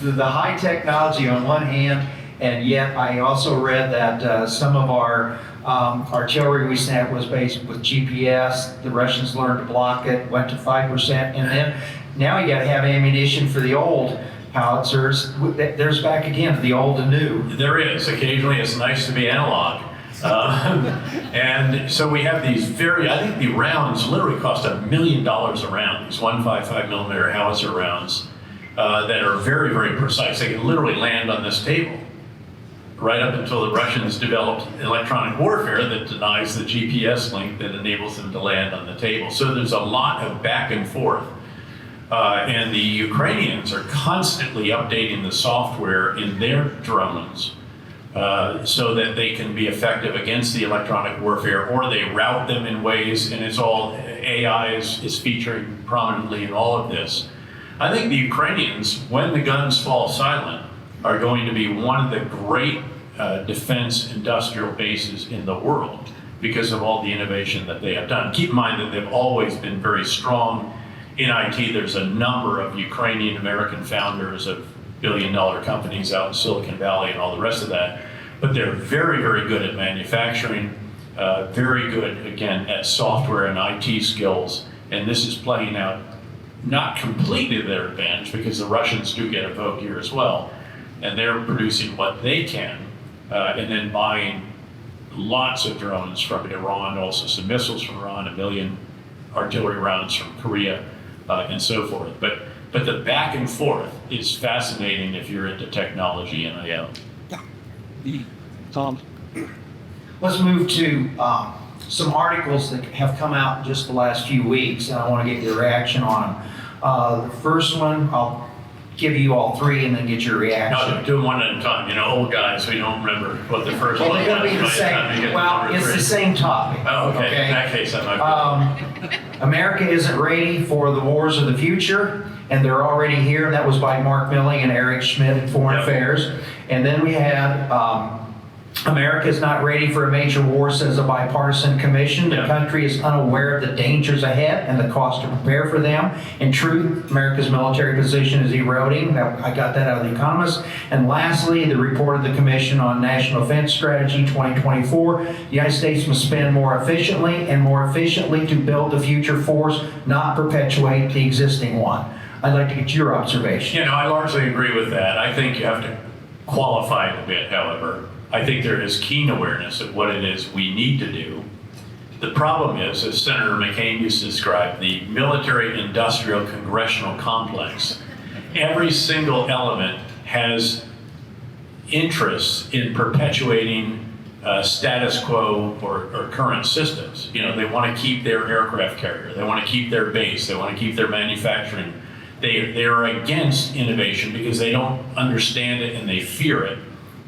The high technology on one hand, and yet I also read that some of our artillery we sent was based with GPS. The Russians learned to block it, went to 5%, and then now you got to have ammunition for the old howitzers. There's back again, the old and new. There is. Occasionally it's nice to be analog. And so we have these I think the rounds literally cost $1 million a round, these 155 millimeter howitzer rounds that are very, very precise. They can literally land on this table. Right up until the Russians developed electronic warfare that denies the GPS link that enables them to land on the table. So there's a lot of back and forth. And the Ukrainians are constantly updating the software in their drones so that they can be effective against the electronic warfare, or they route them in ways, and it's all, AI is featuring prominently in all of this. I think the Ukrainians, when the guns fall silent, are going to be one of the great defense industrial bases in the world because of all the innovation that they have done. Keep in mind that they've always been very strong in IT. There's a number of Ukrainian American founders of billion-dollar companies out in Silicon Valley and all the rest of that. But they're very, very good at manufacturing, very good, again, at software and IT skills. And this is playing out not completely to their advantage because the Russians do get a vote here as well. And they're producing what they can and then buying lots of drones from Iran, also some missiles from Iran, 1 million artillery rounds from Korea, and so forth. But the back and forth is fascinating if you're into technology and AI. Tom? Let's move to some articles that have come out just the last few weeks, and I want to get your reaction on them. The first one, I'll give you all three and then get your reaction. No, do them one at a time. You know, old guys, we don't remember what the first Well, one they're going to be the was. same. Well, it's the same topic. Oh, okay. In that case, I might America isn't ready for the wars of the future, and they're already here. That was by Mark Milling and Eric Schmidt in Foreign Yep. Affairs. And then we had America is not ready for a major war, says a bipartisan commission. The Yeah. country is unaware of the dangers ahead and the cost to prepare for them. In truth, America's military position is eroding. I got that out of The Economist. And lastly, the report of the Commission on National Defense Strategy 2024. The United States must spend more efficiently and more efficiently to build the future force, not perpetuate the existing one. I'd like to get your observation. You know, I largely agree with that. I think you have to qualify it a bit, however. I think there is keen awareness of what it is we need to do. The problem is, as Senator McCain used to describe, the military-industrial congressional complex. Every single element has interests in perpetuating status quo or current systems. You know, they want to keep their aircraft carrier, they want to keep their base, they want to keep their manufacturing. They are against innovation because they don't understand it and they fear it.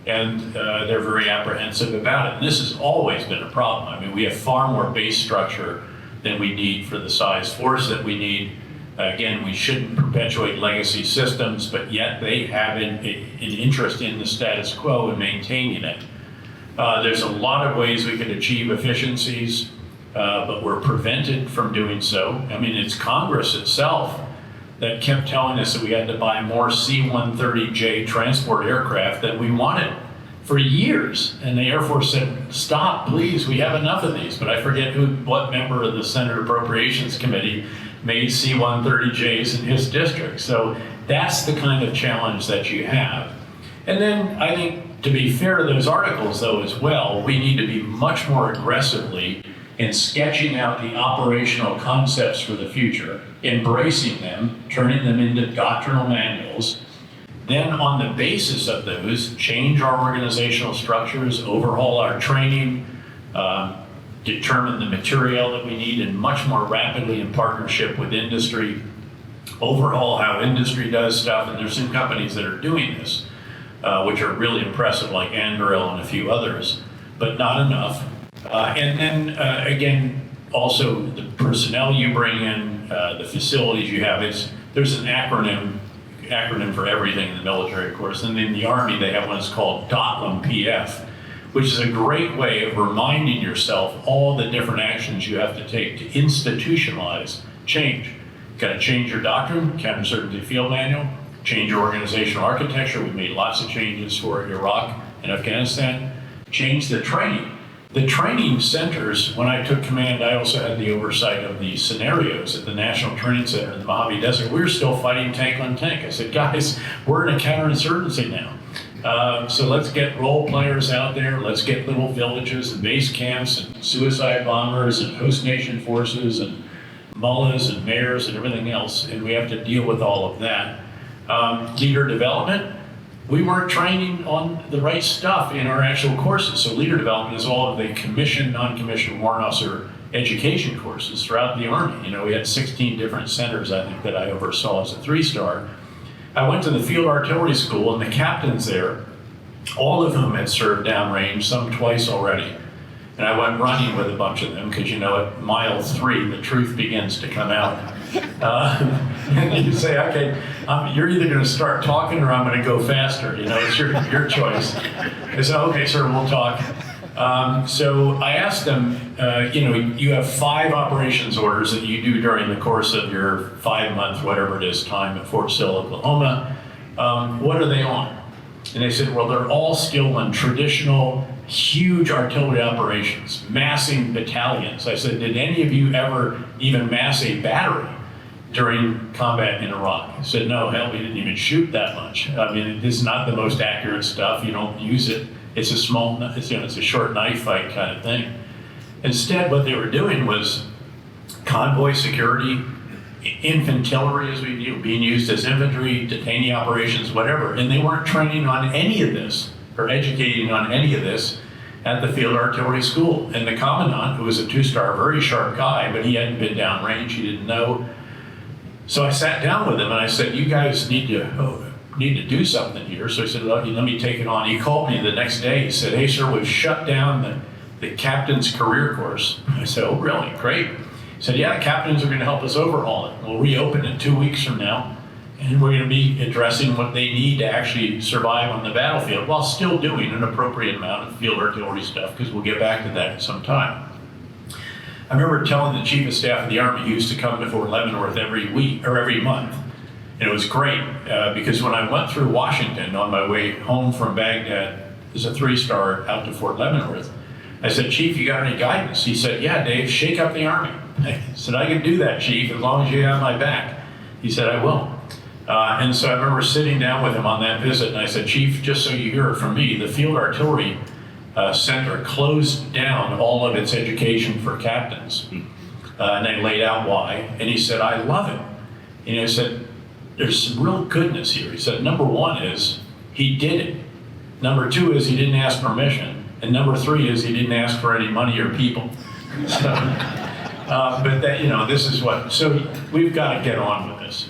And they're very apprehensive about it. And this has always been a problem. I mean, we have far more base structure than we need for the size force that we need. Again, we shouldn't perpetuate legacy systems, but yet they have an interest in the status quo and maintaining it. There's a lot of ways we could achieve efficiencies, but we're prevented from doing so. I mean, it's Congress itself that kept telling us that we had to buy more C-130J transport aircraft than we wanted for years. And the Air Force said, stop, please, we have enough of these. But I forget what member of the Senate Appropriations Committee made C-130Js in his district. So that's the kind of challenge that you have. And then I think, to be fair to those articles, though, as well, we need to be much more aggressively in sketching out the operational concepts for the future, embracing them, turning them into doctrinal manuals. Then on the basis of those, change our organizational structures, overhaul our training, determine the material that we need, and much more rapidly in partnership with industry, overhaul how industry does stuff. And there's some companies that are doing this, which are really impressive, like Anduril and a few others, but not enough. And then, again, also the personnel you bring in, the facilities you have. There's an acronym for everything in the military, of course. And in the Army, they have one that's called DOTLM PF, which is a great way of reminding yourself all the different actions you have to take to institutionalize change. You've got to change your doctrine, counterinsurgency field manual, change your organizational architecture. We've made lots of changes for Iraq and Afghanistan. Change the training. The training centers, when I took command, I also had the oversight of the scenarios at the National Training Center in the Mojave Desert. We were still fighting tank on tank. I said, guys, we're in a counterinsurgency now. So let's get role players out there. Let's get little villages and base camps and suicide bombers and host nation forces and mullahs and mayors and everything else. And we have to deal with all of that. Leader development. We weren't training on the right stuff in our actual courses. So leader development is all of the commissioned, non-commissioned warrant officer education courses throughout the Army. You know, we had 16 different centers, I think, that I oversaw as a 3-star. I went to the field artillery school, and the captains there, all of whom had served downrange, some twice already. And I went running with a bunch of them, because, you know, at mile 3, the truth begins to come out. And you say, okay, you're either going to start talking or I'm going to go faster. You know, it's your choice. I said, okay, sir, we'll talk. So I asked them, you have 5 operations orders that you do during the course of your 5-month, whatever it is, time at Fort Sill, Oklahoma. What are they on? And they said, well, they're all still on traditional, huge artillery operations, massing battalions. I said, did any of you ever even mass a battery during combat in Iraq? He said, no, hell, we didn't even shoot that much. I mean, it's not the most accurate stuff. You don't use it. It's a small, it's a short knife fight kind of thing. Instead, what they were doing was convoy security, infantry as we do, being used as infantry, detainee operations, whatever. And they weren't training on any of this or educating on any of this at the Field Artillery School. And the commandant, who was a 2-star, very sharp guy, but he hadn't been downrange, he didn't know. So I sat down with him and I said, you guys need to do something here. So he said, let me take it on. He called me the next day. He said, hey, sir, we've shut down the captain's career course. I said, oh, really? Great. He said, yeah, the captains are going to help us overhaul it. We'll reopen it 2 weeks from now, and we're going to be addressing what they need to actually survive on the battlefield while still doing an appropriate amount of field artillery stuff, because we'll get back to that at some time. I remember telling the Chief of Staff of the Army, he used to come to Fort Leavenworth every week or every month. And it was great because when I went through Washington on my way home from Baghdad as a 3-star out to Fort Leavenworth, I said, Chief, you got any guidance? He said, yeah, Dave, shake up the Army. I said, I can do that, Chief, as long as you have my back. He said, I will. And so I remember sitting down with him on that visit, and I said, Chief, just so you hear it from me, the Field Artillery Center closed down all of its education for captains. And they laid out why. And he said, I love it. And he said, there's some real goodness here. He said, number 1 is he did it. Number 2 is he didn't ask permission. And number 3 is he didn't ask for any money or people. So, but that, this is what, so we've got to get on with this.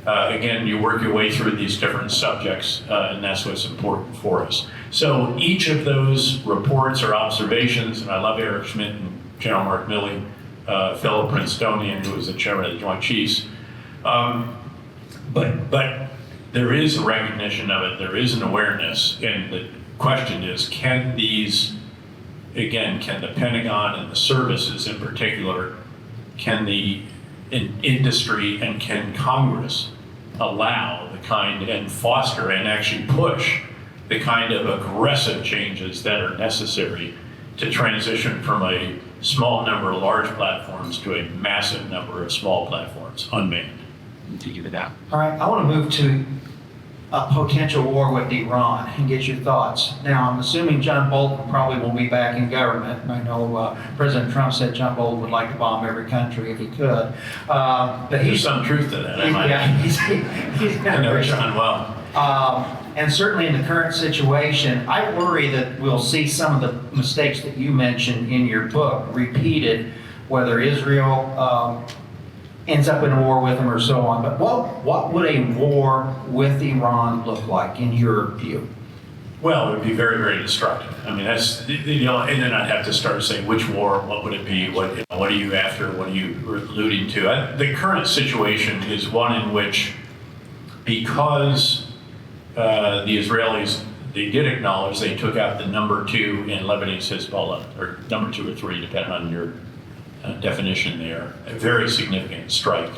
Again, you work your way through these different subjects, and that's what's important for us. So each of those reports or observations, and I love Eric Schmidt and General Mark Milley, fellow Princetonian who was the chairman of the Joint Chiefs. But there is a recognition of it, there is an awareness, and the question is, can the Pentagon and the services in particular, can the industry and can Congress allow the kind and foster and actually push the kind of aggressive changes that are necessary to transition from a small number of large platforms to a massive number of small platforms, unmanned. To give it out. All right, I want to move to a potential war with Iran and get your thoughts. Now, I'm assuming John Bolton probably will be back in government. I know President Trump said John Bolton would like to bomb every country if he could. But There's some truth to that. he's I know John well. And certainly in the current situation, I worry that we'll see some of the mistakes that you mentioned in your book repeated, whether Israel ends up in a war with them or so on. But what would a war with Iran look like in your view? Well, it would be very, very destructive. I mean, that's, and then I'd have to start saying which war, what would it be, what are you after, what are you alluding to? The current situation is one in which, because the Israelis, they did acknowledge they took out the number 2 in Lebanese Hezbollah, or number 2 or 3, depending on your definition there, a very significant strike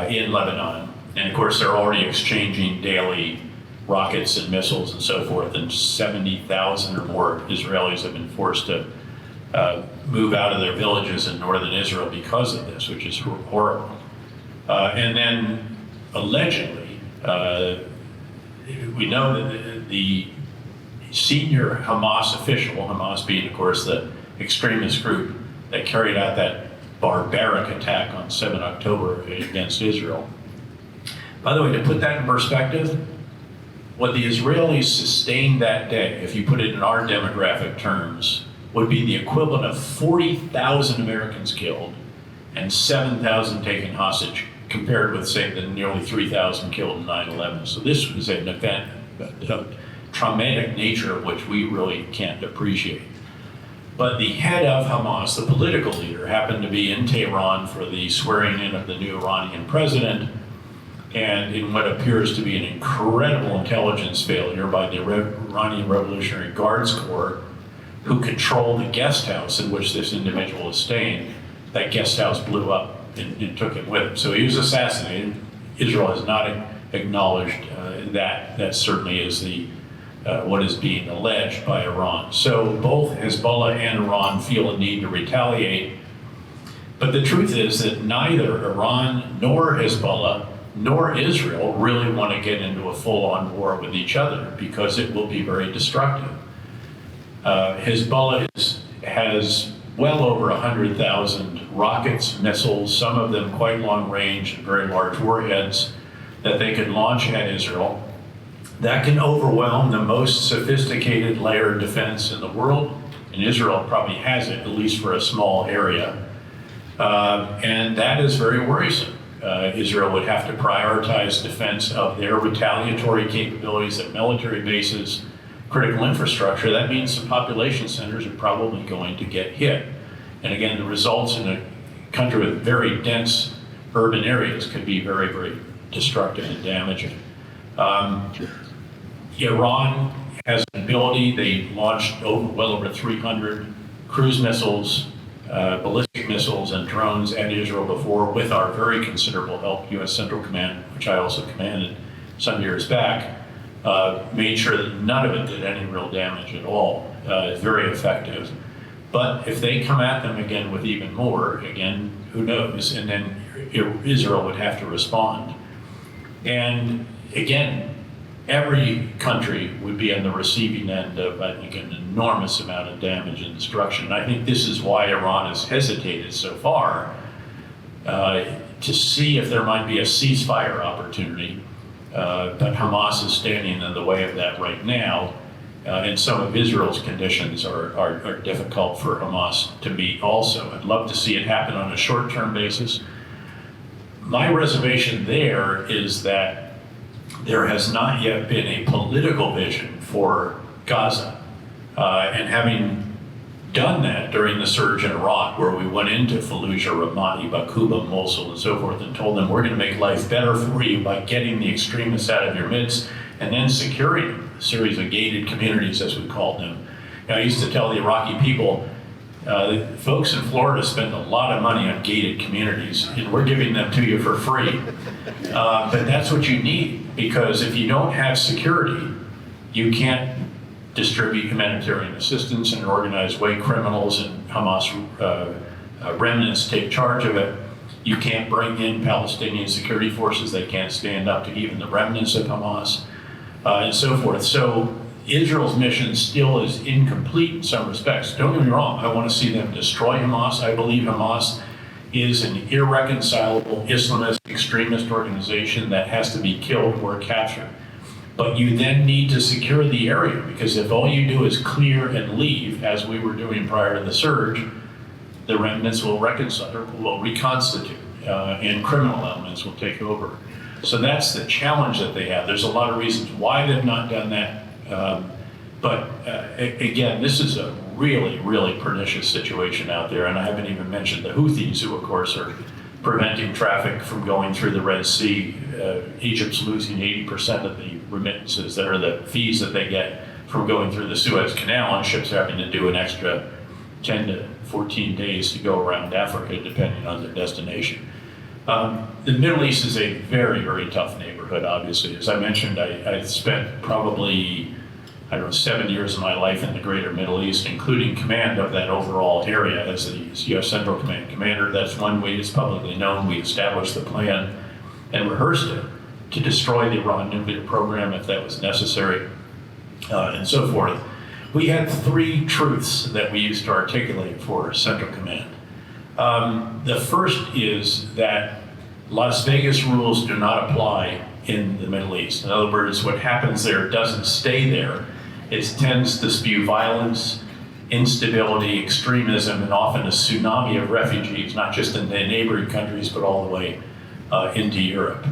in Lebanon. And of course, they're already exchanging daily rockets and missiles and so forth, and 70,000 or more Israelis have been forced to move out of their villages in northern Israel because of this, which is horrible. And then allegedly, we know that the senior Hamas official, Hamas being, of course, the extremist group that carried out that barbaric attack on 7 October against Israel. By the way, to put that in perspective, what the Israelis sustained that day, if you put it in our demographic terms, would be the equivalent of 40,000 Americans killed and 7,000 taken hostage, compared with, say, the nearly 3,000 killed in 9/11. So this was an event, a traumatic nature of which we really can't appreciate. But the head of Hamas, the political leader, happened to be in Tehran for the swearing in of the new Iranian president, and in what appears to be an incredible intelligence failure by the Iranian Revolutionary Guards Corps, who control the guest house in which this individual is staying. That guest house blew up and took him with him. So he was assassinated. Israel has not acknowledged that. That certainly is what is being alleged by Iran. So both Hezbollah and Iran feel a need to retaliate. But the truth is that neither Iran nor Hezbollah nor Israel really want to get into a full-on war with each other because it will be very destructive. Hezbollah has well over 100,000 rockets, missiles, some of them quite long range, very large warheads that they can launch at Israel. That can overwhelm the most sophisticated layered defense in the world, and Israel probably has it, at least for a small area. And that is very worrisome. Israel would have to prioritize defense of their retaliatory capabilities at military bases, critical infrastructure. That means the population centers are probably going to get hit. And again, the results in a country with very dense urban areas could be very, very destructive and damaging. Iran has an ability. They launched well over 300 cruise missiles, ballistic missiles, and drones at Israel before, with our very considerable help. U.S. Central Command, which I also commanded some years back, made sure that none of it did any real damage at all. It's very effective. But if they come at them again with even more, again, who knows? And then Israel would have to respond. And again, every country would be on the receiving end of, I think, an enormous amount of damage and destruction. And I think this is why Iran has hesitated so far to see if there might be a ceasefire opportunity. But Hamas is standing in the way of that right now. And some of Israel's conditions are difficult for Hamas to meet also. I'd love to see it happen on a short-term basis. My reservation there is that there has not yet been a political vision for Gaza. And having done that during the surge in Iraq, where we went into Fallujah, Ramadi, Bakuba, Mosul, and so forth, and told them, we're going to make life better for you by getting the extremists out of your midst, and then securing a series of gated communities, as we called them. I used to tell the Iraqi people, folks in Florida spend a lot of money on gated communities, and we're giving them to you for free. But that's what you need, because if you don't have security, you can't distribute humanitarian assistance in an organized way. Criminals and Hamas remnants take charge of it. You can't bring in Palestinian security forces. They can't stand up to even the remnants of Hamas, and so forth. So Israel's mission still is incomplete in some respects. Don't get me wrong, I want to see them destroy Hamas. I believe Hamas is an irreconcilable Islamist extremist organization that has to be killed or captured. But you then need to secure the area, because if all you do is clear and leave, as we were doing prior to the surge, the remnants will reconstitute, and criminal elements will take over. So that's the challenge that they have. There's a lot of reasons why they've not done that. But again, this is a really, really pernicious situation out there. And I haven't even mentioned the Houthis, who of course are preventing traffic from going through the Red Sea. Egypt's losing 80% of the remittances, that are the fees that they get from going through the Suez Canal, and ships having to do an extra 10 to 14 days to go around Africa, depending on their destination. The Middle East is a very, very tough neighborhood, obviously. As I mentioned, I spent probably, 7 years of my life in the greater Middle East, including command of that overall area as the U.S. Central Command commander. That's one way it's publicly known. We established the plan and rehearsed it to destroy the Iran nuclear program if that was necessary, and so forth. We had three truths that we used to articulate for Central Command. The first is that Las Vegas rules do not apply in the Middle East. In other words, what happens there doesn't stay there. It tends to spew violence, instability, extremism, and often a tsunami of refugees, not just in the neighboring countries, but all the way into Europe.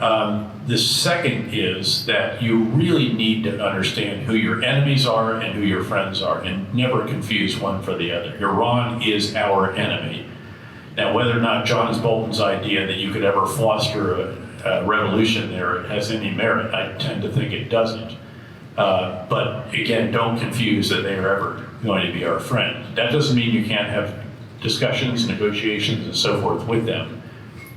The second is that you really need to understand who your enemies are and who your friends are, and never confuse one for the other. Iran is our enemy. Now, whether or not John Bolton's idea that you could ever foster a revolution there has any merit, I tend to think it doesn't. But again, don't confuse that they are ever going to be our friend. That doesn't mean you can't have discussions, negotiations, and so forth with them.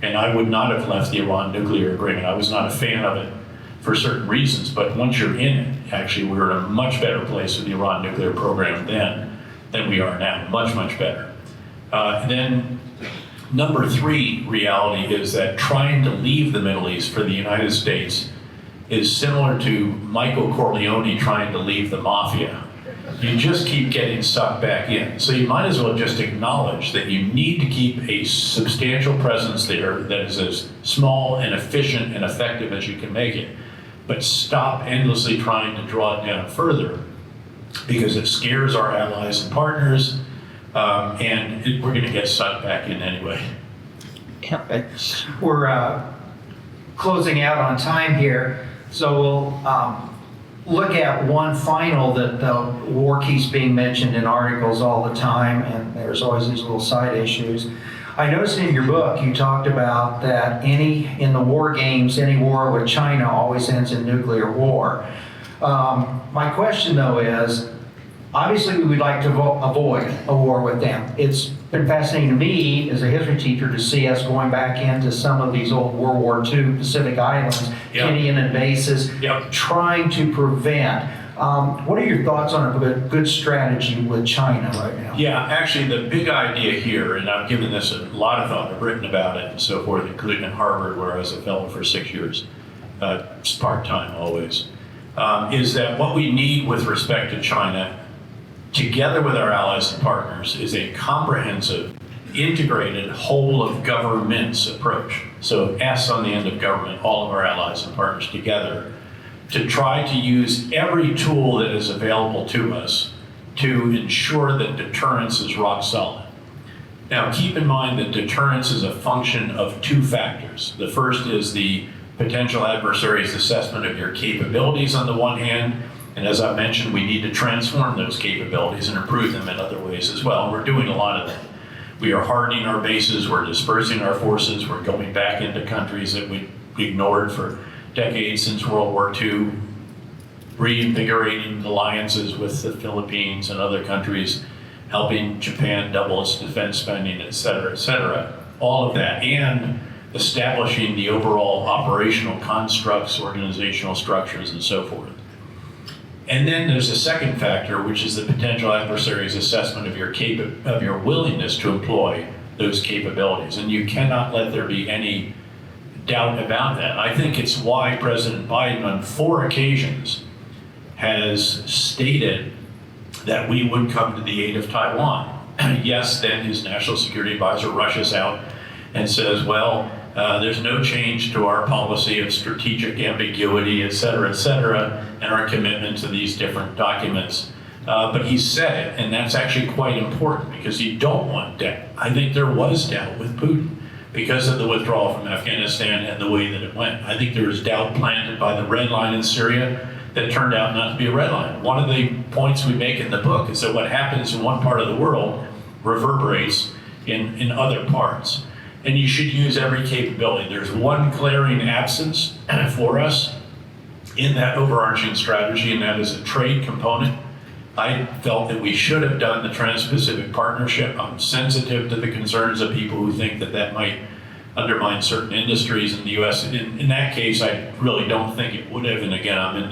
And I would not have left the Iran nuclear agreement. I was not a fan of it for certain reasons, but once you're in it, actually, we're in a much better place with the Iran nuclear program then than we are now. Much, much better. Then number three reality is that trying to leave the Middle East for the United States is similar to Michael Corleone trying to leave the mafia. You just keep getting sucked back in. So you might as well just acknowledge that you need to keep a substantial presence there that is as small and efficient and effective as you can make it. But stop endlessly trying to draw it down further, because it scares our allies and partners, and we're going to get sucked back in anyway. We're closing out on time here, so we'll look at one final that the war keeps being mentioned in articles all the time, and there's always these little side issues. I noticed in your book you talked about that in the war games, any war with China always ends in nuclear war. My question though is, obviously we would like to avoid a war with them. It's been fascinating to me as a history teacher to see us going back into some of these old World War II Pacific Islands, Yep. Indian bases, Yep. trying to prevent. What are your thoughts on a good strategy with China right now? Yeah, actually the big idea here, and I've given this a lot of thought, I've written about it and so forth, including at Harvard where I was a fellow for 6 years, part-time always, is that what we need with respect to China, together with our allies and partners, is a comprehensive, integrated, whole of governments approach. So S on the end of government, all of our allies and partners together, to try to use every tool that is available to us to ensure that deterrence is rock solid. Now, keep in mind that deterrence is a function of two factors. The first is the potential adversary's assessment of your capabilities on the one hand, and as I mentioned, we need to transform those capabilities and improve them in other ways as well. We're doing a lot of that. We are hardening our bases, we're dispersing our forces, we're going back into countries that we ignored for decades since World War II, reinvigorating alliances with the Philippines and other countries, helping Japan double its defense spending, et cetera, all of that, and establishing the overall operational constructs, organizational structures, and so forth. And then there's a second factor, which is the potential adversary's assessment of your willingness to employ those capabilities. And you cannot let there be any doubt about that. I think it's why President Biden on 4 occasions has stated that we would come to the aid of Taiwan. Yes, then his national security advisor rushes out and says, well, there's no change to our policy of strategic ambiguity, et cetera, and our commitment to these different documents. But he said it, and that's actually quite important because you don't want doubt. I think there was doubt with Putin because of the withdrawal from Afghanistan and the way that it went. I think there was doubt planted by the red line in Syria that turned out not to be a red line. One of the points we make in the book is that what happens in one part of the world reverberates in other parts. And you should use every capability. There's one glaring absence for us in that overarching strategy, and that is a trade component. I felt that we should have done the Trans-Pacific Partnership. I'm sensitive to the concerns of people who think that that might undermine certain industries in the U.S. In that case, I really don't think it would have. And again, I'm in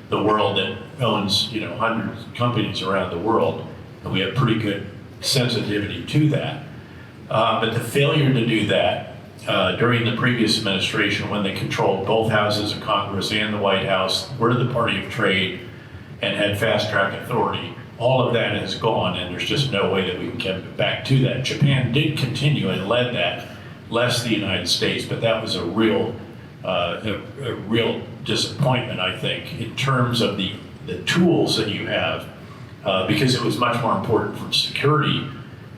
the world that owns hundreds of companies around the world, and we have pretty good sensitivity to that. But the failure to do that during the previous administration, when they controlled both houses of Congress and the White House, were the party of trade and had fast-track authority, all of that is gone, and there's just no way that we can get back to that. Japan did continue and led that, less the United States, but that was a real disappointment, I think, in terms of the tools that you have, because it was much more important from security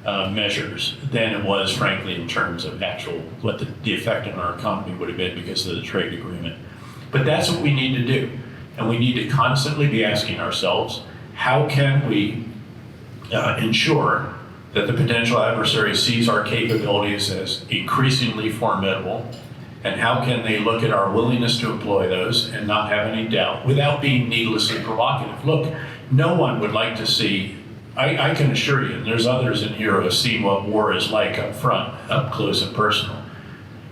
measures than it was, frankly, in terms of actual what the effect on our economy would have been because of the trade agreement. But that's what we need to do. And we need to constantly be asking ourselves, how can we ensure that the potential adversary sees our capabilities as increasingly formidable, and how can they look at our willingness to employ those and not have any doubt without being needlessly provocative. Look, no one would like to see, I can assure you, and there's others in here who have seen what war is like up front, up close and personal.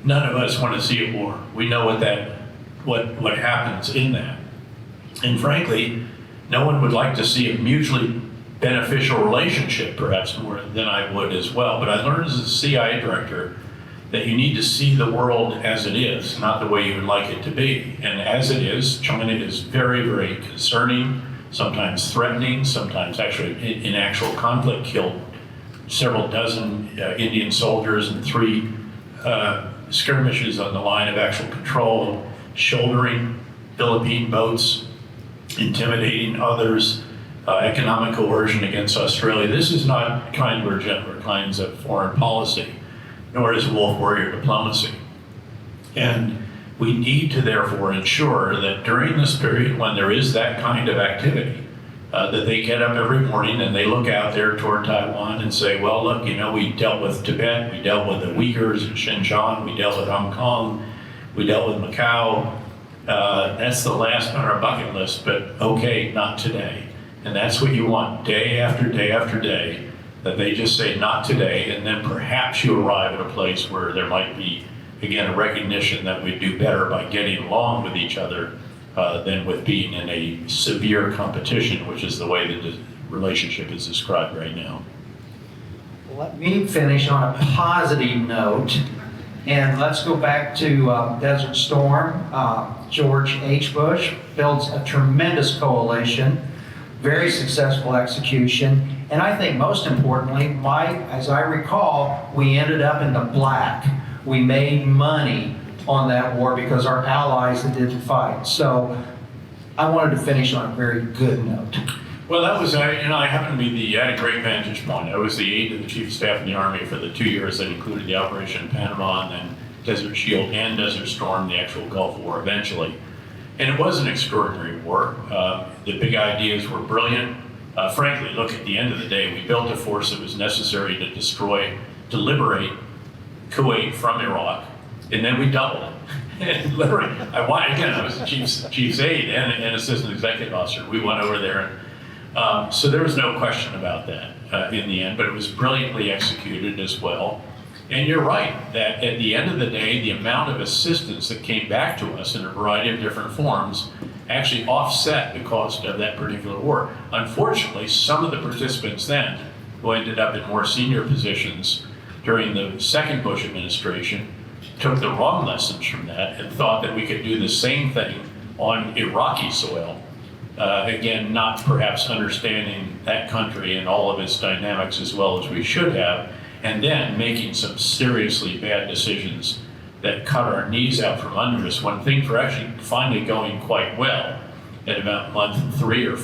None of us want to see a war. We know what happens in that. And frankly, no one would like to see a mutually beneficial relationship, perhaps more than I would as well. But I learned as a CIA director that you need to see the world as it is, not the way you would like it to be. And as it is, China is very, very concerning, sometimes threatening, sometimes actually in actual conflict killed several dozen Indian soldiers and 3 skirmishes on the line of actual control, shouldering Philippine boats, intimidating others, economic coercion against Australia. This is not kind or gentler kinds of foreign policy, nor is wolf warrior diplomacy. And we need to therefore ensure that during this period when there is that kind of activity, that they get up every morning and they look out there toward Taiwan and say, well, look, you know, we dealt with Tibet, we dealt with the Uyghurs in Xinjiang, we dealt with Hong Kong, we dealt with Macau. That's the last on our bucket list, but okay, not today. And that's what you want day after day after day, that they just say not today, and then perhaps you arrive at a place where there might be, again, a recognition that we do better by getting along with each other than with being in a severe competition, which is the way that the relationship is described right now. Let me finish on a positive note, and let's go back to Desert Storm. George H. Bush builds a tremendous coalition, very successful execution, and I think most importantly, as I recall, we ended up in the black. We made money on that war because our allies didn't fight. So I wanted to finish on a very good note. Well, that was, I happened to be I had a great vantage point. I was the aide to the Chief of Staff in the Army for the 2 years that included the Operation Panama and then Desert Shield and Desert Storm, the actual Gulf War eventually. And it was an extraordinary war. The big ideas were brilliant. Frankly, look, at the end of the day, we built a force that was necessary to liberate Kuwait from Iraq, and then we doubled it. And literally, I was the chief's aide and assistant executive officer. We went over there, and so there was no question about that in the end, but it was brilliantly executed as well. And you're right, that at the end of the day, the amount of assistance that came back to us in a variety of different forms actually offset the cost of that particular war. Unfortunately, some of the participants then, who ended up in more senior positions during the second Bush administration, took the wrong lessons from that and thought that we could do the same thing on Iraqi soil. Again, not perhaps understanding that country and all of its dynamics as well as we should have, and then making some seriously bad decisions that cut our knees out from under us when things were actually finally going quite well at about month 3 or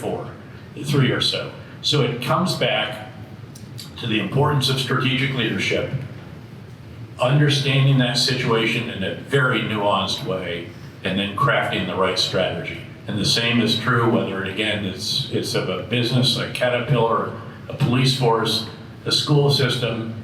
so. So it comes back to the importance of strategic leadership, understanding that situation in a very nuanced way, and then crafting the right strategy. And the same is true whether, again, it's of a business, a Caterpillar, a police force, a school system,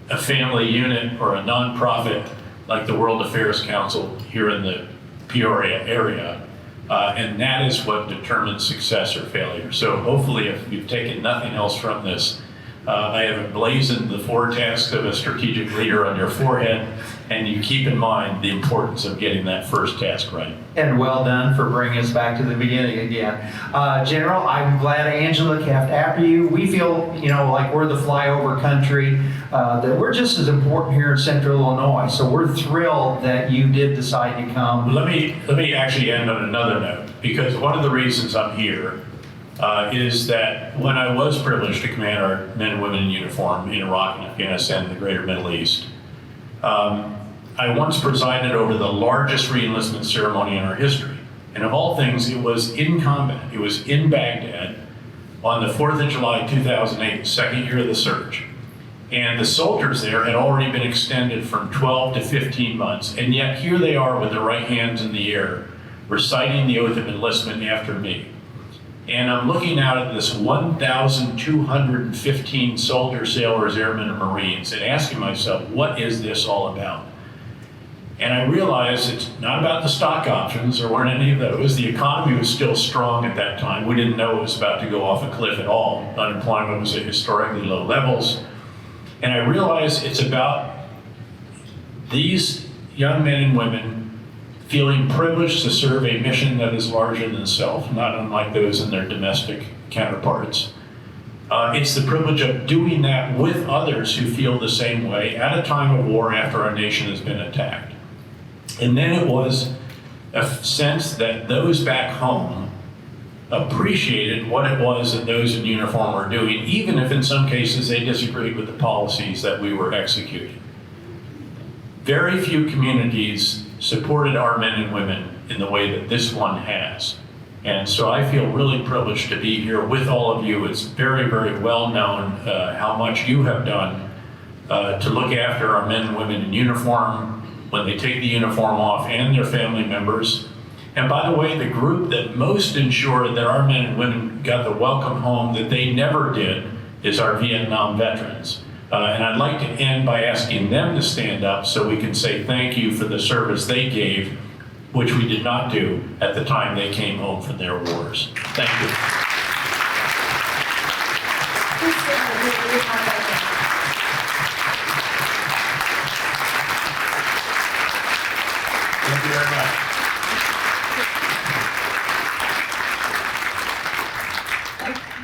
a family unit, or a nonprofit like the World Affairs Council here in the Peoria area. And that is what determines success or failure. So hopefully, if you've taken nothing else from this, I have emblazoned the 4 tasks of a strategic leader on your forehead, and you keep in mind the importance of getting that first task right. And well done for bringing us back to the beginning again. General, I'm glad Angela kept after you. We feel, like we're the flyover country, that we're just as important here in Central Illinois. So we're thrilled that you did decide to come. Let me actually end on another note, because one of the reasons I'm here is that when I was privileged to command our men and women in uniform in Iraq and Afghanistan and the greater Middle East, I once presided over the largest reenlistment ceremony in our history. And of all things, it was in combat. It was in Baghdad on the 4th of July, 2008, the second year of the surge. And the soldiers there had already been extended from 12 to 15 months. And yet here they are with their right hands in the air, reciting the oath of enlistment after me. And I'm looking out at this 1,215 soldiers, sailors, airmen, and Marines and asking myself, what is this all about? And I realized it's not about the stock options. There weren't any of those. The economy was still strong at that time. We didn't know it was about to go off a cliff at all. Unemployment was at historically low levels. And I realized it's about these young men and women feeling privileged to serve a mission that is larger than self, not unlike those in their domestic counterparts. It's the privilege of doing that with others who feel the same way at a time of war after our nation has been attacked. And then it was a sense that those back home appreciated what it was that those in uniform were doing, even if in some cases they disagreed with the policies that we were executing. Very few communities supported our men and women in the way that this one has. And so I feel really privileged to be here with all of you. It's very, very well known how much you have done to look after our men and women in uniform when they take the uniform off, and their family members. And by the way, the group that most ensured that our men and women got the welcome home that they never did is our Vietnam veterans. And I'd like to end by asking them to stand up so we can say thank you for the service they gave, which we did not do at the time they came home from their wars. Thank you. Thank you very much.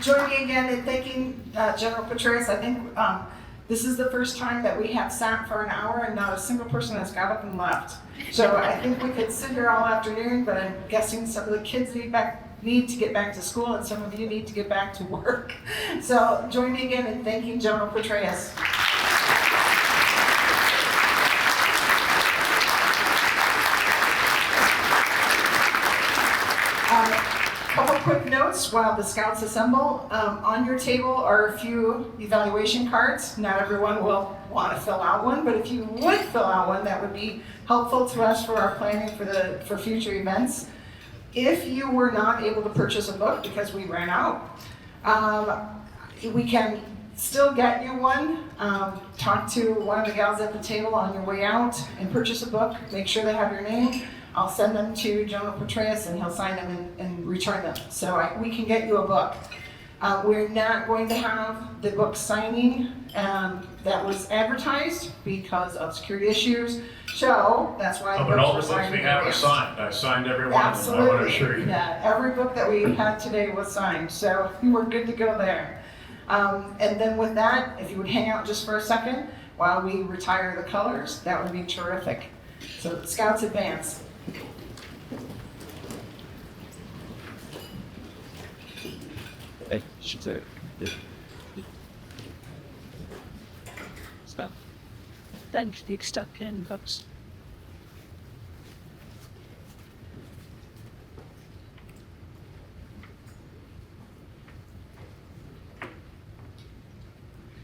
Join me again in thanking General Petraeus. I think this is the first time that we have sat for an hour and not a single person has got up and left. So I think we could sit here all afternoon, but I'm guessing some of the kids need to get back to school and some of you need to get back to work. So join me again in thanking General Petraeus. Couple quick notes while the scouts assemble. On your table are a few evaluation cards. Not everyone will want to fill out one, but if you would fill out one, that would be helpful to us for our planning for future events. If you were not able to purchase a book because we ran out, we can still get you one. Talk to one of the gals at the table on your way out and purchase a book. Make sure they have your name. I'll send them to General Petraeus and he'll sign them and return them. So we can get you a book. We're not going to have the book signing that was advertised because of security issues. So that's why But all the books we have are signed. I signed every one of them, I want to assure you. Yeah, every book that we had today was signed. So we're good to go there. And then with that, if you would hang out just for a second while we retire the colors, that would be terrific. So Scouts advance. Hey, should say it. Stop. Thanks, die stuck in books.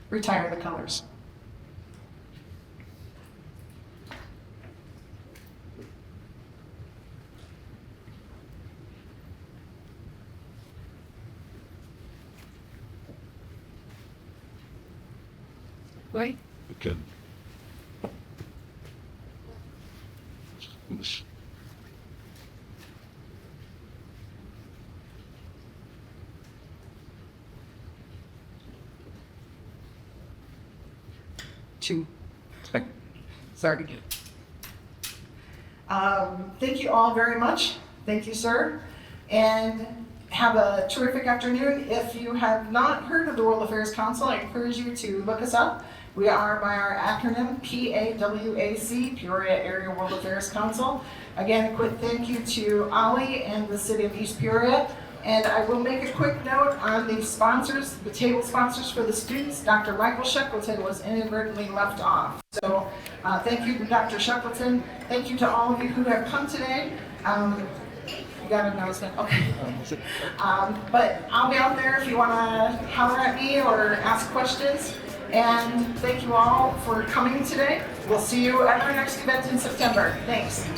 Retire the colors. Wait, Good. Two. Sorry. Thank you all very much. Thank you, sir. And have a terrific afternoon. If you have not heard of the World Affairs Council, I encourage you to look us up. We are by our acronym PAWAC, Peoria Area World Affairs Council. Again, a quick thank you to Ollie and the City of East Peoria. And I will make a quick note on the sponsors, the table sponsors for the students. Dr. Michael Shackleton was inadvertently left off. So thank you to Dr. Shackleton. Thank you to all of you who have come today. You got an announcement? Okay. But I'll be out there if you want to holler at me or ask questions. And thank you all for coming today. We'll see you at our next event in September. Thanks.